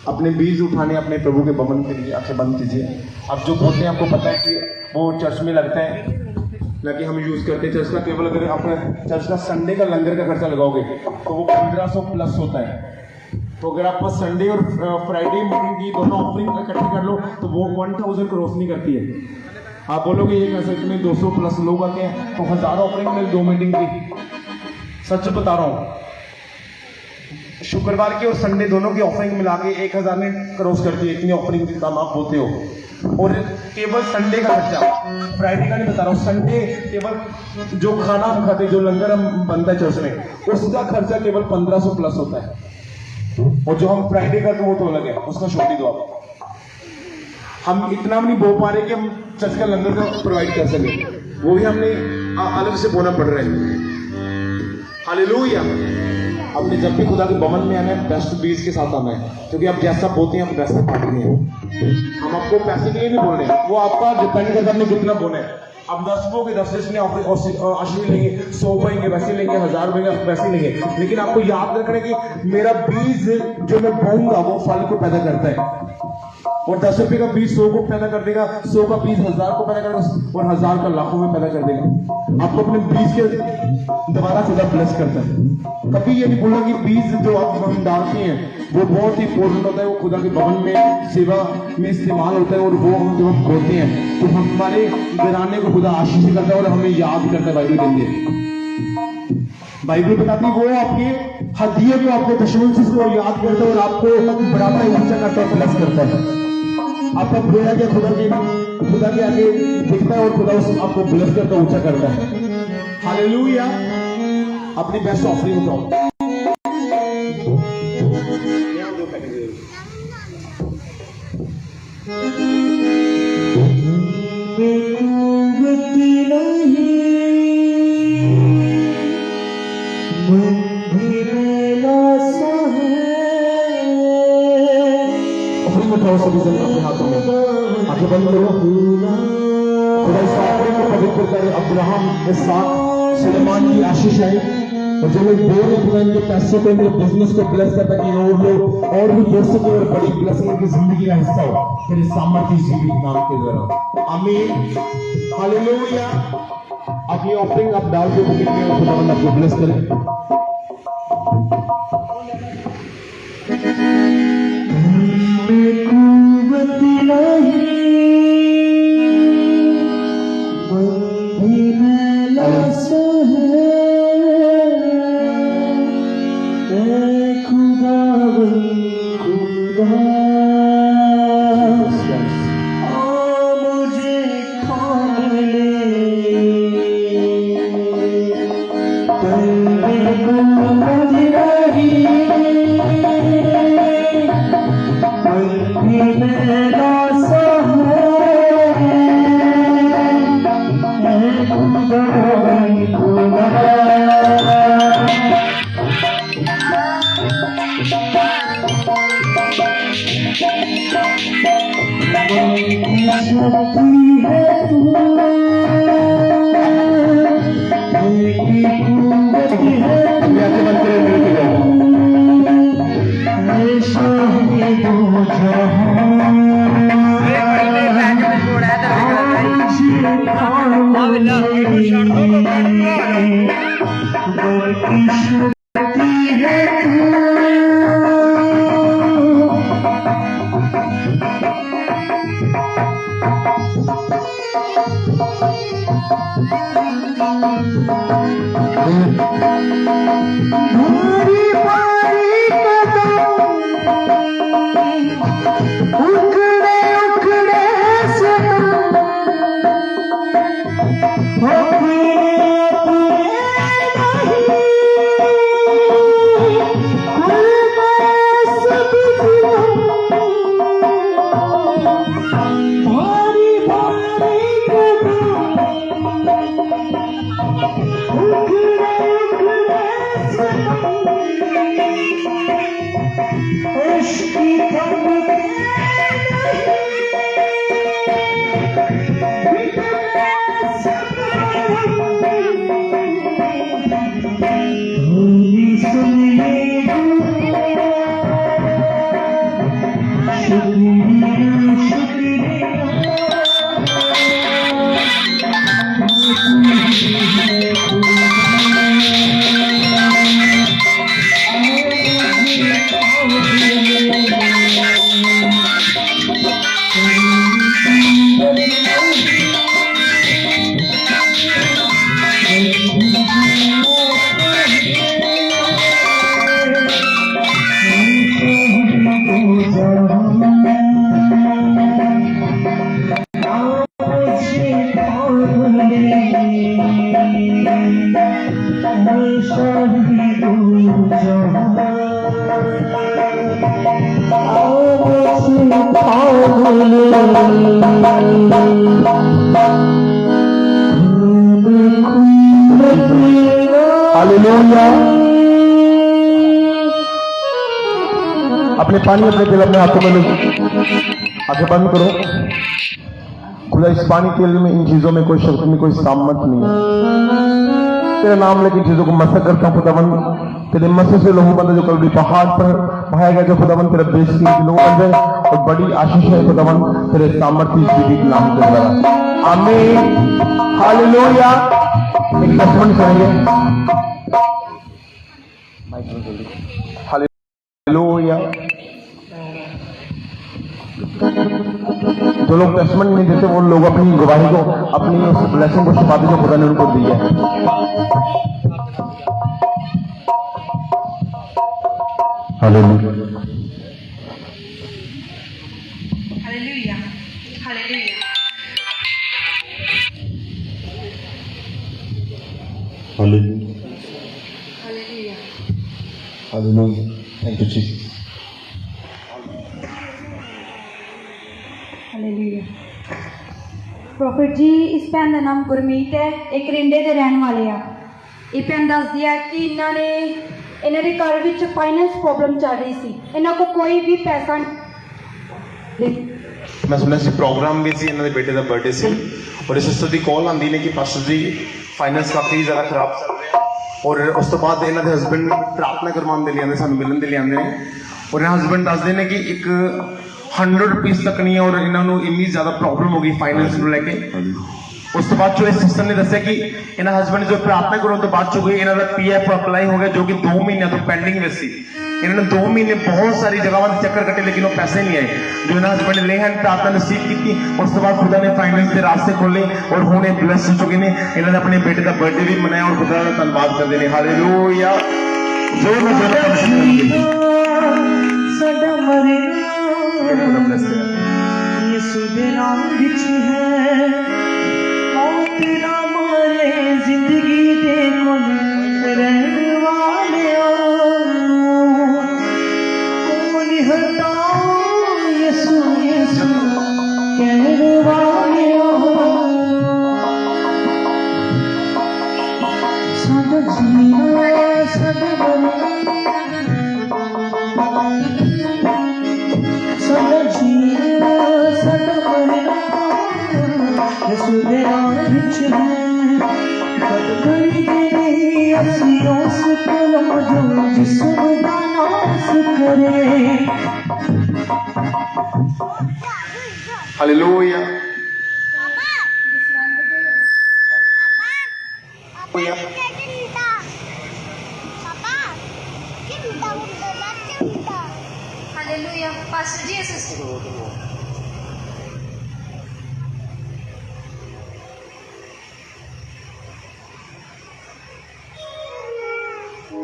अपने बीज उठाने अपने प्रभु के भवन के लिए आंखें बंद कीजिए। अब जो बोलते हैं आपको पता है कि वो चर्च में लगता है, लगे हम यूज करते हैं चर्च का। केवल अगर आप चर्च का संडे का लंगर का खर्चा लगाओगे तो वो 1500 प्लस होता है। तो अगर आप संडे और फ्राइडे मीटिंग की दोनों ऑफरिंग इकट्ठी कर लो तो वो 1000 क्रॉस नहीं करती है। आप बोलोगे ये कैसे, इतने 200 प्लस लोग आते हैं तो 1000 ऑफरिंग में 2 मीटिंग की। सच बता रहा हूँ, शुक्रवार की और संडे दोनों की ऑफरिंग मिला के 1000 में क्रॉस करती है। इतनी ऑफरिंग की काम आप बोलते हो। और केवल संडे का खर्चा, फ्राइडे का नहीं बता रहा हूँ, संडे केवल जो खाना हम खाते, जो लंगर हम बनता है चर्च में, उसका खर्चा केवल 1500 प्लस होता है। और जो हम फ्राइडे करते वो तो अलग है, उसका छोड़ ही दो आप। हम इतना भी नहीं बो पा रहे कि हम चर्च का लंगर को प्रोवाइड कर सके, वो भी हमने अलग से बोना पड़ रहा है। हालेलुया। अपने जब भी खुदा के भवन में आना है, बेस्ट बीज के साथ आना है, क्योंकि आप जैसा बोलते हैं आप वैसा पाएंगे। हम आपको पैसे के लिए नहीं बोल रहे, वो आपका डिपेंड करता है आपने कितना बोना है। अब 10 बोगे 10 में आशीष लेंगे, 100 पाएंगे वैसे लेंगे, 1000 पाएंगे वैसे लेंगे। लेकिन आपको याद रखना है कि मेरा बीज जो मैं बोऊंगा वो फल को पैदा करता है। और 10 रुपए का बीज 100 को पैदा कर देगा, 100 का बीज 1000 को पैदा करेगा, और 1000 का लाखों में पैदा कर देगा। आपको अपने बीज के दोबारा खुदा ब्लेस करता है। कभी ये नहीं बोलना कि बीज जो आप हम डालते हैं वो बहुत ही इंपॉर्टेंट होता है, वो खुदा के भवन में सेवा में इस्तेमाल होता है। और वो हम जब हम बोलते हैं तो हमारे घराने को खुदा आशीष करता है और हमें याद करता है। बाइबल कहती है, बाइबल बताती है वो आपके हदिये को, आपको दुश्मन से उसको याद करता है और आपको बढ़ाता है, ऊंचा करता है, प्लस करता है। आपका बोला कि खुदा के आगे दिखता है और खुदा आपको ब्लेस करता है, ऊंचा करता है। हालेलुया। अपनी बेस्ट ऑफरिंग उठाओ।
मंदिर में लासा है
उठाओ सभी जन अपने हाथों में, आंखें बंद करो। खुदा इस आखिरी को पवित्र करे। अब्राहम, इसहाक, सुलेमान की आशीष है। और जो लोग बोल रहे खुदा इनके पैसों को, इनके बिजनेस को ब्लेस करता कि और लोग और भी बोल सके और बड़ी ब्लेसिंग इनकी जिंदगी का हिस्सा हो तेरे सामर्थ्य जीवित नाम के द्वारा। आमीन, हालेलुया। अपनी ऑफरिंग आप डाल के बुकिंग में खुदावंद आपको ब्लेस करे। अपने पानी अपने तेल अपने हाथों में लो, आंखें बंद करो। खुदा इस पानी तेल में इन चीजों में कोई शक्ति में कोई सामर्थ नहीं है। तेरा नाम लेके चीजों को मसक करता हूं खुदाबंद। तेरे मसे से लोगों बंद जो कल पहाड़ पर बहाया गया जो खुदाबंद तेरा बेइज्जती लोगों बंद और बड़ी आशीष है खुदाबंद तेरे सामर्थ्य जीवित नाम के द्वारा। आमीन, हालेलुया। एक टेस्टमनी करेंगे। हालेलुया। जो लोग टेस्टमनी नहीं देते वो लोग अपनी गवाही को, अपनी उस ब्लेसिंग को छुपाते जो खुदा ने उनको दी है। Hallelujah,
hallelujah, hallelujah.
Hallelujah,
hallelujah.
Hallelujah. Thank you Jesus.
Hallelujah. Prophet ji, इस भैन का नाम गुरमीत है, एक रिंडे के रहने वाले आ। ये भैन दसदी है कि इन्होंने इन्होंने घर में फाइनेंस प्रॉब्लम चल रही सी, इन्हों को कोई भी पैसा
मैं सुनया सी प्रोग्राम भी सी, इन्होंने बेटे का बर्थडे सी, और सिस्टर की कॉल आती ने कि पास्टर जी फाइनेंस काफ़ी ज़्यादा खराब चल रहे हैं, और उस तो बाद इन्होंने हसबैंड प्रार्थना करवाने के लिए आते, सानू मिलन के लिए आते हैं, और हसबैंड दसते हैं कि एक 100 रुपीज़ तक नहीं है, और इन्होंने इन्नी ज़्यादा प्रॉब्लम हो गई फाइनेंस को लेके। उस तो बाद चो इस सिस्टर ने दसिया कि इन्होंने हसबैंड जो प्रार्थना करने तो बाद चो गई, इन्होंने PF अप्लाई हो गया जो कि 2 महीनों तो पेंडिंग में सी। इन्होंने 2 महीने बहुत सारी जगहों से चक्कर कटे, लेकिन वो पैसे नहीं आए जो इन्होंने हसबैंड ले हैं, प्रार्थना नसीब की। उस तो बाद खुदा ने फाइनेंस के रास्ते खोले और हुणे ब्लेस हो चुके हैं। इन्होंने अपने बेटे का बर्थडे भी मनाया और खुदा का धन्यवाद करते हैं। हालेलुया। जोर में
सदा मरे यीशु दे नाम विच है, मौत ना मारे जिंदगी दे कोल रहने वाले कौन हटाओ यीशु यीशु कहने वाले सदा जीना सदा सदा जीना सदा मरना यीशु दे नाम विच है। कद करी दे असियों से कलम जो जिस्म दा नाश करे।
हालेलुया।
हालेलुया। पास्टर जी सिस्टर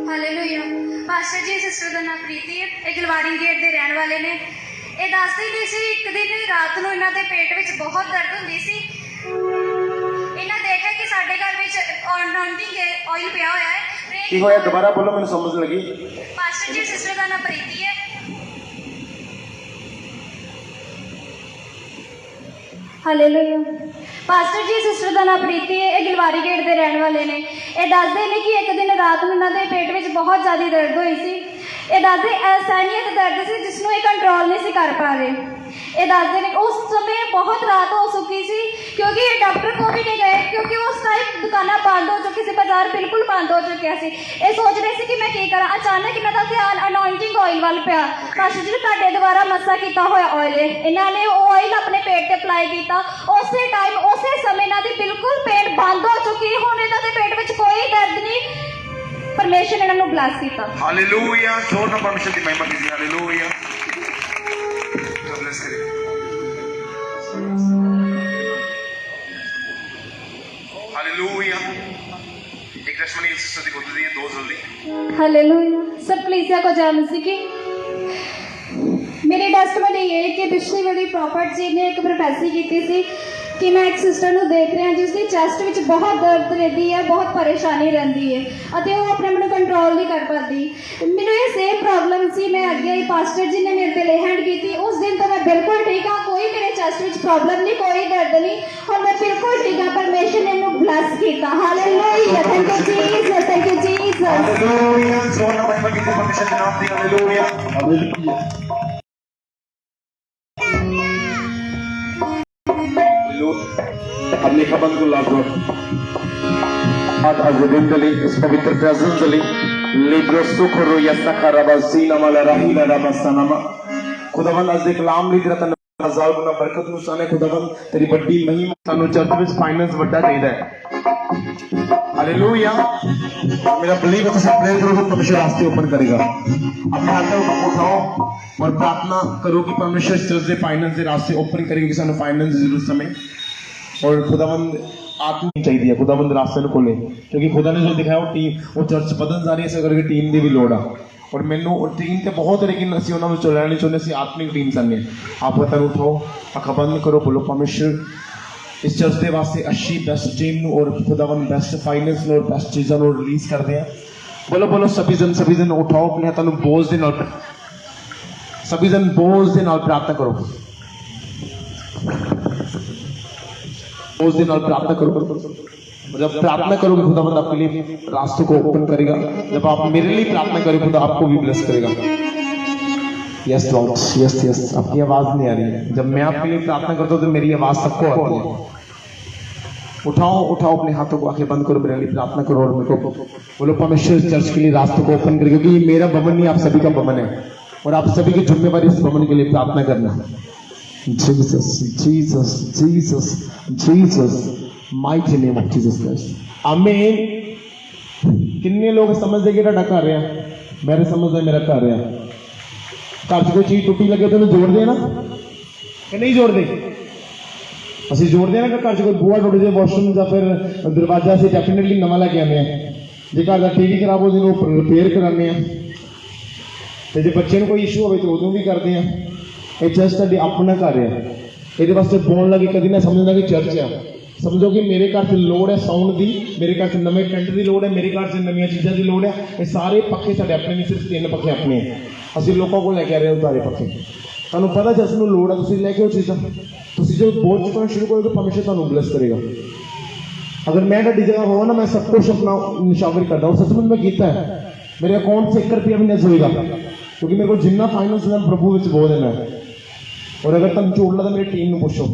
ਹਾਲੇਲੂਇਆ। ਪਾਸਟਰ ਜੀ ਸਿਸਟਰ ਦਾ ਨਾਮ ਪ੍ਰੀਤੀ ਹੈ, ਇਹ ਗਲਵਾਰੀ ਗੇਟ ਦੇ ਰਹਿਣ ਵਾਲੇ ਨੇ। ਇਹ ਦੱਸਦੇ ਨਹੀਂ ਸੀ ਇੱਕ ਦਿਨ ਰਾਤ ਨੂੰ ਇਹਨਾਂ ਦੇ ਪੇਟ ਵਿੱਚ ਬਹੁਤ ਦਰਦ ਹੁੰਦੀ ਸੀ। ਇਹਨਾਂ ਦੇਖਿਆ ਕਿ ਸਾਡੇ ਘਰ ਵਿੱਚ ਅਨੌਇੰਟਿੰਗ ਆਇਲ ਪਿਆ ਹੋਇਆ ਹੈ।
ਕੀ ਹੋਇਆ ਦੁਬਾਰਾ ਬੋਲੋ, ਮੈਨੂੰ ਸਮਝ ਲੱਗੀ।
ਪਾਸਟਰ ਜੀ ਸਿਸਟਰ ਦਾ ਨਾਮ ਪ੍ਰੀਤੀ ਹੈ। ਹਾਲੇਲੂਇਆ। ਪਾਸਟਰ ਜੀ ਸਿਸਟਰ ਦਾ ਨਾਮ ਪ੍ਰੀਤੀ ਹੈ, ਇਹ ਗਲਵਾਰੀ ਗੇਟ ਦੇ ਰਹਿਣ ਵਾਲੇ ਨੇ। ਇਹ ਦੱਸਦੇ ਨੇ ਕਿ ਇੱਕ ਦਿਨ ਰਾਤ ਨੂੰ ਇਹਨਾਂ ਦੇ ਪੇਟ ਵਿੱਚ ਬਹੁਤ ਜ਼ਿਆਦਾ ਦਰਦ ਹੋਈ ਸੀ। ਇਹ ਦੱਸਦੇ ਅਸਹਿਨੀਅਤ ਦਰਦ ਸੀ ਜਿਸ ਨੂੰ ਇਹ ਕੰਟਰੋਲ ਨਹੀਂ ਸੀ ਕਰ ਪਾ ਰਹੇ। ਇਹ ਦੱਸਦੇ ਨੇ ਉਸ ਸਮੇਂ ਬਹੁਤ ਰਾਤ ਹੋ ਚੁੱਕੀ ਸੀ ਕਿਉਂਕਿ ਇਹ ਡਾਕਟਰ ਕੋਲ ਵੀ ਨਹੀਂ ਗਏ ਕਿਉਂਕਿ ਉਸ ਟਾਈਮ ਦੁਕਾਨਾਂ ਬੰਦ ਹੋ ਚੁੱਕੀ ਸੀ, ਬਾਜ਼ਾਰ ਬਿਲਕੁਲ ਬੰਦ ਹੋ ਚੁੱਕਿਆ ਸੀ। ਇਹ ਸੋਚ ਰਹੇ ਸੀ ਕਿ ਮੈਂ ਕੀ ਕਰਾਂ। ਅਚਾਨਕ ਇਹਨਾਂ ਦਾ ਧਿਆਨ ਅਨੌਇੰਟਿੰਗ ਆਇਲ ਵੱਲ ਪਿਆ। ਪਾਸਟਰ ਜੀ ਨੇ ਤੁਹਾਡੇ ਦੁਆਰਾ ਮੱਸਾ ਕੀਤਾ ਹੋਇਆ ਆਇਲ ਹੈ, ਇਹਨਾਂ ਨੇ ਉਹ ਆਇਲ ਆਪਣੇ ਪੇਟ ਤੇ ਅਪਲਾਈ ਕੀਤਾ। ਉਸੇ ਟਾਈਮ ਉਸੇ ਸਮੇਂ ਇਹਨਾਂ ਦੀ ਬਿਲਕੁਲ ਪੇਟ ਬੰਦ ਹੋ ਚੁੱਕੀ। ਹੁਣ ਇਹਨਾਂ ਦੇ ਪੇਟ ਵਿੱਚ ਕੋਈ ਦਰਦ ਨਹੀਂ। ਪਰਮੇਸ਼ਰ ਇਹਨਾਂ ਨੂੰ ਬਲੈਸ ਕੀਤਾ।
ਹਾਲੇਲੂਇਆ। ਜ਼ੋਰ ਨਾਲ ਪਰਮੇਸ਼ਰ ਦੀ ਮਹਿਮਾ ਕੀਤੀ। Hallelujah. God bless you. Hallelujah. एक रश्मनी सिस्टर दी बोलती थी, दो जल्दी।
हालेलुया। सब कलीसिया को जय मसीह की। मेरी टेस्टमनी ये है कि पिछली वाली प्रॉफिट जी ने एक प्रोफेसी की थी कि मैं एक सिस्टर ਨੂੰ ਦੇਖ ਰਿਹਾ ਜਿਸਦੀ ਚੈਸਟ ਵਿੱਚ ਬਹੁਤ ਦਰਦ ਰਹਿੰਦੀ ਹੈ, ਬਹੁਤ ਪਰੇਸ਼ਾਨੀ ਰਹਿੰਦੀ ਹੈ ਅਤੇ ਉਹ ਆਪਣੇ ਆਪ ਨੂੰ ਕੰਟਰੋਲ ਨਹੀਂ ਕਰ ਪਾਉਂਦੀ। ਮੈਨੂੰ ਇਹ ਸੇਮ ਪ੍ਰੋਬਲਮ ਸੀ। ਮੈਂ ਅੱਗੇ ਹੀ ਪਾਸਟਰ ਜੀ ਨੇ ਮੇਰੇ ਤੇ ਲੇ ਹੈਂਡ ਕੀਤੀ। ਉਸ ਦਿਨ ਤੋਂ ਮੈਂ ਬਿਲਕੁਲ ਠੀਕ ਹਾਂ, ਕੋਈ ਮੇਰੇ ਚੈਸਟ ਵਿੱਚ ਪ੍ਰੋਬਲਮ ਨਹੀਂ, ਕੋਈ ਦਰਦ ਨਹੀਂ। ਹੁਣ ਮੈਂ ਬਿਲਕੁਲ ਠੀਕ ਹਾਂ। ਪਰਮੇਸ਼ਰ ਨੇ ਮੈਨੂੰ ਬਲੈਸ ਕੀਤਾ। Hallelujah. Thank you Jesus, thank you Jesus.
Hallelujah. जोर ਨਾਲ ਮਹਿਮਾ ਕੀਤੀ ਪਰਮੇਸ਼ਰ ਦੇ ਨਾਮ ਦੀ। ਹਾਲੇਲੂਇਆ। ਹਾਲੇਲੂਇਆ।
अपने खबन को लागू आज दिन दली इस पवित्र प्रेजेंस दली लिब्रो सुखरो यस्तखरा बसीना वाला रहीला रबसनामा खुदावन आज दे कलाम ली तेरा तन हजार गुना बरकत नु साने खुदावन तेरी बड़ी महिमा सानू चर्च विच फाइनेंस बड़ा चाहिदा है। हालेलुया। मेरा बिलीव है सब प्रेयर करो तो परमेश्वर रास्ते ओपन करेगा। अपने हाथ को उठाओ और प्रार्थना करो कि परमेश्वर चर्च दे फाइनेंस दे रास्ते ओपन करेगा कि सानू फाइनेंस की जरूरत समय और खुदावंद आत्मा चाहिए है। खुदावंद रास्ते को खोले क्योंकि खुदा ने जो दिखाया वो टीम वो चर्च बदल जा रही है, इस करके टीम की भी लोड़ आ और मैनू और टीम तो बहुत है लेकिन असं उन्होंने चो लैनी चाहते असं आत्मिक टीम चाहते हैं। आप पता उठाओ, अखा बंद करो, बोलो परमेश्वर इस चर्च के वास्ते अच्छी बेस्ट टीम और खुदावंद बेस्ट फाइनेंस और बेस्ट चीज़ों को रिलीज करते हैं। बोलो बोलो सभी जन उठाओ अपने हाथों में बोझ के नाल, सभी जन बोझ के नाल प्रार्थना करो। उस दिन प्रार्थना करो। जब प्रार्थना करोगे खुदावंद आपके लिए रास्तों को ओपन करेगा। जब आप मेरे लिए प्रार्थना करें खुदा आपको भी ब्लेस करेगा। Yes Lord, yes yes. आपकी आवाज़ नहीं आ रही है। जब मैं आपके लिए प्रार्थना करता हूँ तो मेरी आवाज़ सबको आती है। उठाओ उठाओ अपने हाथों को, आंखें बंद करो, मेरे लिए प्रार्थना करो और मेरे को बोलो परमेश्वर चर्च के लिए रास्ते को ओपन करे, क्योंकि ये मेरा भवन नहीं, आप सभी का भवन है और आप सभी की जिम्मेवारी इस भवन के लिए प्रार्थना करना। Jesus Jesus Jesus Jesus, mighty name of Jesus Christ, आमीन। कितने लोग समझते कि ਤੁਹਾਡਾ ਘਰ ਆ, मेरे समझते मेरा घर आ। घर 'ਚ ਕੋਈ ਚੀਜ਼ ਟੁੱਟੀ ਲੱਗੇ तो जोड़ते हैं ना कि नहीं जोड़ते? ਅਸੀਂ ਜੋੜਦੇ ਹਾਂ ਨਾ। ਘਰ 'ਚ ਕੋਈ ਬੂਹਾ ਟੁੱਟ ਜਾਏ, ਵਾਸ਼ਰੂਮ ਜਾਂ ਫਿਰ ਦਰਵਾਜ਼ਾ, ਅਸੀਂ ਡੈਫੀਨੇਟਲੀ ਨਵਾਂ ਲੈ ਕੇ ਆਉਂਦੇ ਹਾਂ। ਜੇ ਘਰ ਦਾ ਟੀਵੀ ਖਰਾਬ ਹੋ ਜਾਵੇ ਉਹਨੂੰ ਰਿਪੇਅਰ ਕਰਾਉਂਦੇ ਹਾਂ, ਤੇ ਜੇ ਬੱਚੇ ਨੂੰ ਕੋਈ ਇਸ਼ੂ ਹੋਵੇ ਤਾਂ ਉਦੋਂ ਵੀ ਕਰਦੇ ਹਾਂ। ਇਹ ਚਰਚ ਤੁਹਾਡੀ ਆਪਣਾ ਘਰ ਆ। ਇਹਦੇ ਵਾਸਤੇ ਬੋਲਣ ਲੱਗੇ ਕਦੀ ਨਾ ਸਮਝਣਾ ਕਿ ਚਰਚ ਆ। ਸਮਝੋ ਕਿ ਮੇਰੇ ਘਰ 'ਚ ਲੋੜ ਹੈ ਸਾਊਂਡ ਦੀ, ਮੇਰੇ ਘਰ 'ਚ ਨਵੇਂ ਟੈਂਟ ਦੀ ਲੋੜ ਹੈ, ਮੇਰੇ ਘਰ 'ਚ ਨਵੀਆਂ ਚੀਜ਼ਾਂ ਦੀ ਲੋੜ ਹੈ। ਇਹ ਸਾਰੇ ਪੱਖੇ ਸਾਡੇ ਆਪਣੇ ਨਹੀਂ, ਸਿਰਫ 3 ਪੱਖੇ ਆਪਣੇ ਆ। ਅਸੀਂ ਲੋਕਾਂ ਕੋਲ ਲੈ ਕੇ ਆ ਰਹੇ ਉਤਾਰੇ ਪੱਖੇ। ਤੁਹਾਨੂੰ ਪਤਾ ਚਰਚ ਨੂੰ ਲੋੜ ਹੈ, ਤੁਸੀਂ ਲੈ ਕੇ ਉਹ ਚੀਜ਼ਾਂ। ਤੁਸੀਂ ਜੋ ਬੋਝ ਚੁੱਕਣਾ ਸ਼ੁਰੂ ਕਰੋਗੇ ਪਰਮੇਸ਼ਰ ਤੁਹਾਨੂੰ ਬਲੈਸ ਕਰੇਗਾ। अगर मैं ਤੁਹਾਡੀ जगह हो ना, मैं सब कुछ अपना निशावर करता हूँ। सचमुच मैं किया है। मेरे अकाउंट से 1 रुपया भी नहीं होएगा, क्योंकि मेरे को जिन्ना फाइनेंस है प्रभु विच बहुत देना है। और अगर तुम झूठ ला तो मेरी टीम में पूछो,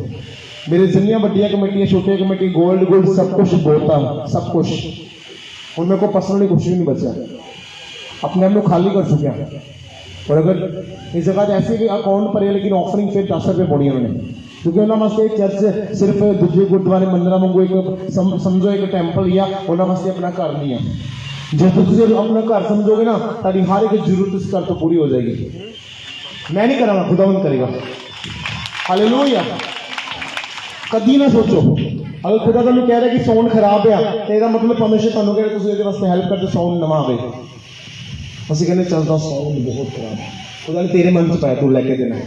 मेरे जिन्नियां वड्डियां कमेटियां, छोटियां कमेटी, गोल्ड सब कुछ बहुत है, सब कुछ। और मेरे को पर्सनली कुछ भी नहीं बचा, अपने आप को खाली कर चुका। और अगर इस जगह ऐसे भी अकाउंट भरे लेकिन ऑफरिंग फिर 10 रुपये पौड़ी उन्होंने, क्योंकि उन्होंने वास्ते चर्च सिर्फ दूजे गुरुद्वारे मंदिर वांगू एक समझो एक टैंपल या उन्होंने वास्ते अपना घर नहीं है। जो तुम अपना घर समझोगे ना, तारी हर एक जरूरत इस घर तो पूरी हो जाएगी। मैं नहीं करांगा, खुदावंद करेगा। हालेलुया। कभी ना सोचो अगर खुदा तुहानू कह रहा कि साउंड खराब है तो इसका मतलब परमेश्वर तुहानू कह रहा तुसीं इहदे वास्ते हेल्प करते साउंड नवा आवे। ਅਸੀਂ ਕਹਿੰਦੇ ਚੱਲਦਾ ਸਾਊਂਡ बहुत खराब है, खुदा ने तेरे मन च पाया तू लैके देना है।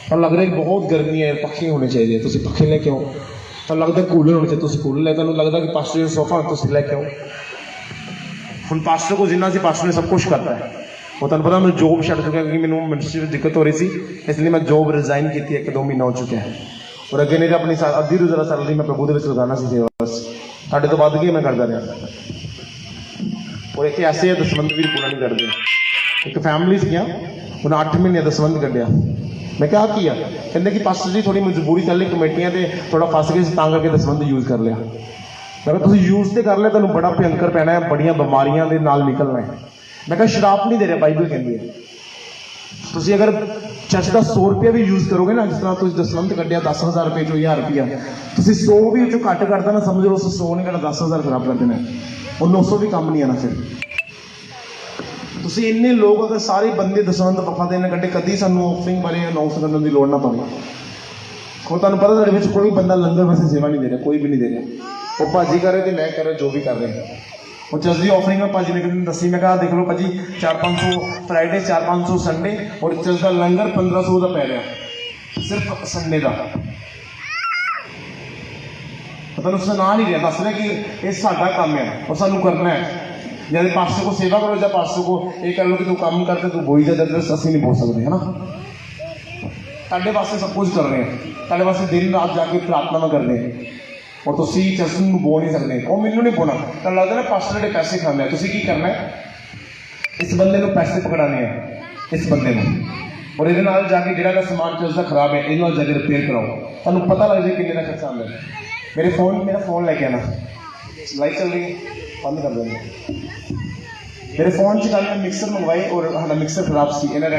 और लग रहा है बहुत गर्मी है, पखे होने चाहिए, तुम पखे लेके आओ। तो लगता है कूलर होने चाहिए, तुम कूलर ले। तुम लगता कि पास्टर सोफा तुम लेके आओ। हम पास्टर को जिन्ना पास्टर ने सब कुछ करता है। वो तुम पता मैं जॉब छड़ चुका, क्योंकि मैंने मिनिस्ट्री में दिक्कत हो रही थी, इसलिए मैं जॉब रिजाइन की 1-2 महीना हो चुका है। और अगे नहीं अपनी अद्धी रोज़ाना सैलरी मैं प्रभु के लगाना सी सेवा, बस साढ़े तो वध के मैं करता रहा। और एक ऐसे दसवंध भी पूरा नहीं करते। एक फैमिली गया, उन्हें 8 महीने दसवंध कढ़िया। मैं क्या किया, कहते कि पास्टर जी थोड़ी मजबूरी चल कमेटियां से थोड़ा फस गए, तां करके दसवंध यूज़ कर लिया। मैं तुम यूज़ तो कर लिया, तुम बड़ा भयंकर पैना है, बड़िया बीमारियां के नाल निकलना है। मैं क्या श्राप नहीं दे रहा, बाइबल कहती है। तुम अगर चर्च का 100 रुपया भी यूज़ करोगे ना, जिस तरह तुम दसवंध कढ़िया 10,000 रुपये चो 1,000 रुपया, तुम 100 भी घट करता ना, समझ लो उस 100 ने कहना 10,000 खराब कर देना, और 900 भी कम नहीं आना। फिर ਤੁਸੀਂ ਇੰਨੇ ਲੋਕ अगर सारे बंदे दसवंध वफा देने कट्टे, कभी सानू ऑफरिंग बारे अनाउंस करने की लोड़ ना पवे। और तुहानू पता साडे विच कोई बंदा लंगर वास्ते सेवा नहीं दे रहा, कोई भी नहीं दे रहा। वो भाजी कर रहे थे, मैं कर रहा, जो भी कर रहे हैं। और चर्च की ऑफरिंग में भाजी ने कितनी दसी, मैं कहा देख लो भाजी 400-500 फ्राइडे, 400-500 संडे, और चर्च का लंगर 1500 का पै रहा सिर्फ संडे का। मतलब उसने ना नहीं रहा, दस रहे कि ये साडा काम है और सानू करना है। जब पास्टर को सेवा करो, जब पास्टर को ये कर लो कि तू काम करते तू बोई जा, असं नहीं बोल सकते, है ना। ताडे वास्ते सब कुछ कर रहे हैं, ताडे वास्ते दिन रात जाके प्रार्थना कर रहे हैं, और तुसी चर्च में बोल नहीं सकते। और मैनू नहीं बोलना तो लगता ना पास्टर के पैसे खाने, तुसी की करना है, इस बंदे को पैसे पकड़ाने हैं, इस बंदे को, और ये जाके जो समान चर्च का खराब है इन्होंने जाके रिपेयर कराओ। तुहानू पता लग जाए कितने का खर्चा आता है। मेरा फोन लेके आना, लाइट चल रही है, बंद कर देंगे। मेरे फोन से कल मैं मिक्सर मंगवाई और हाँ मिक्सर खराब सी, इन्हें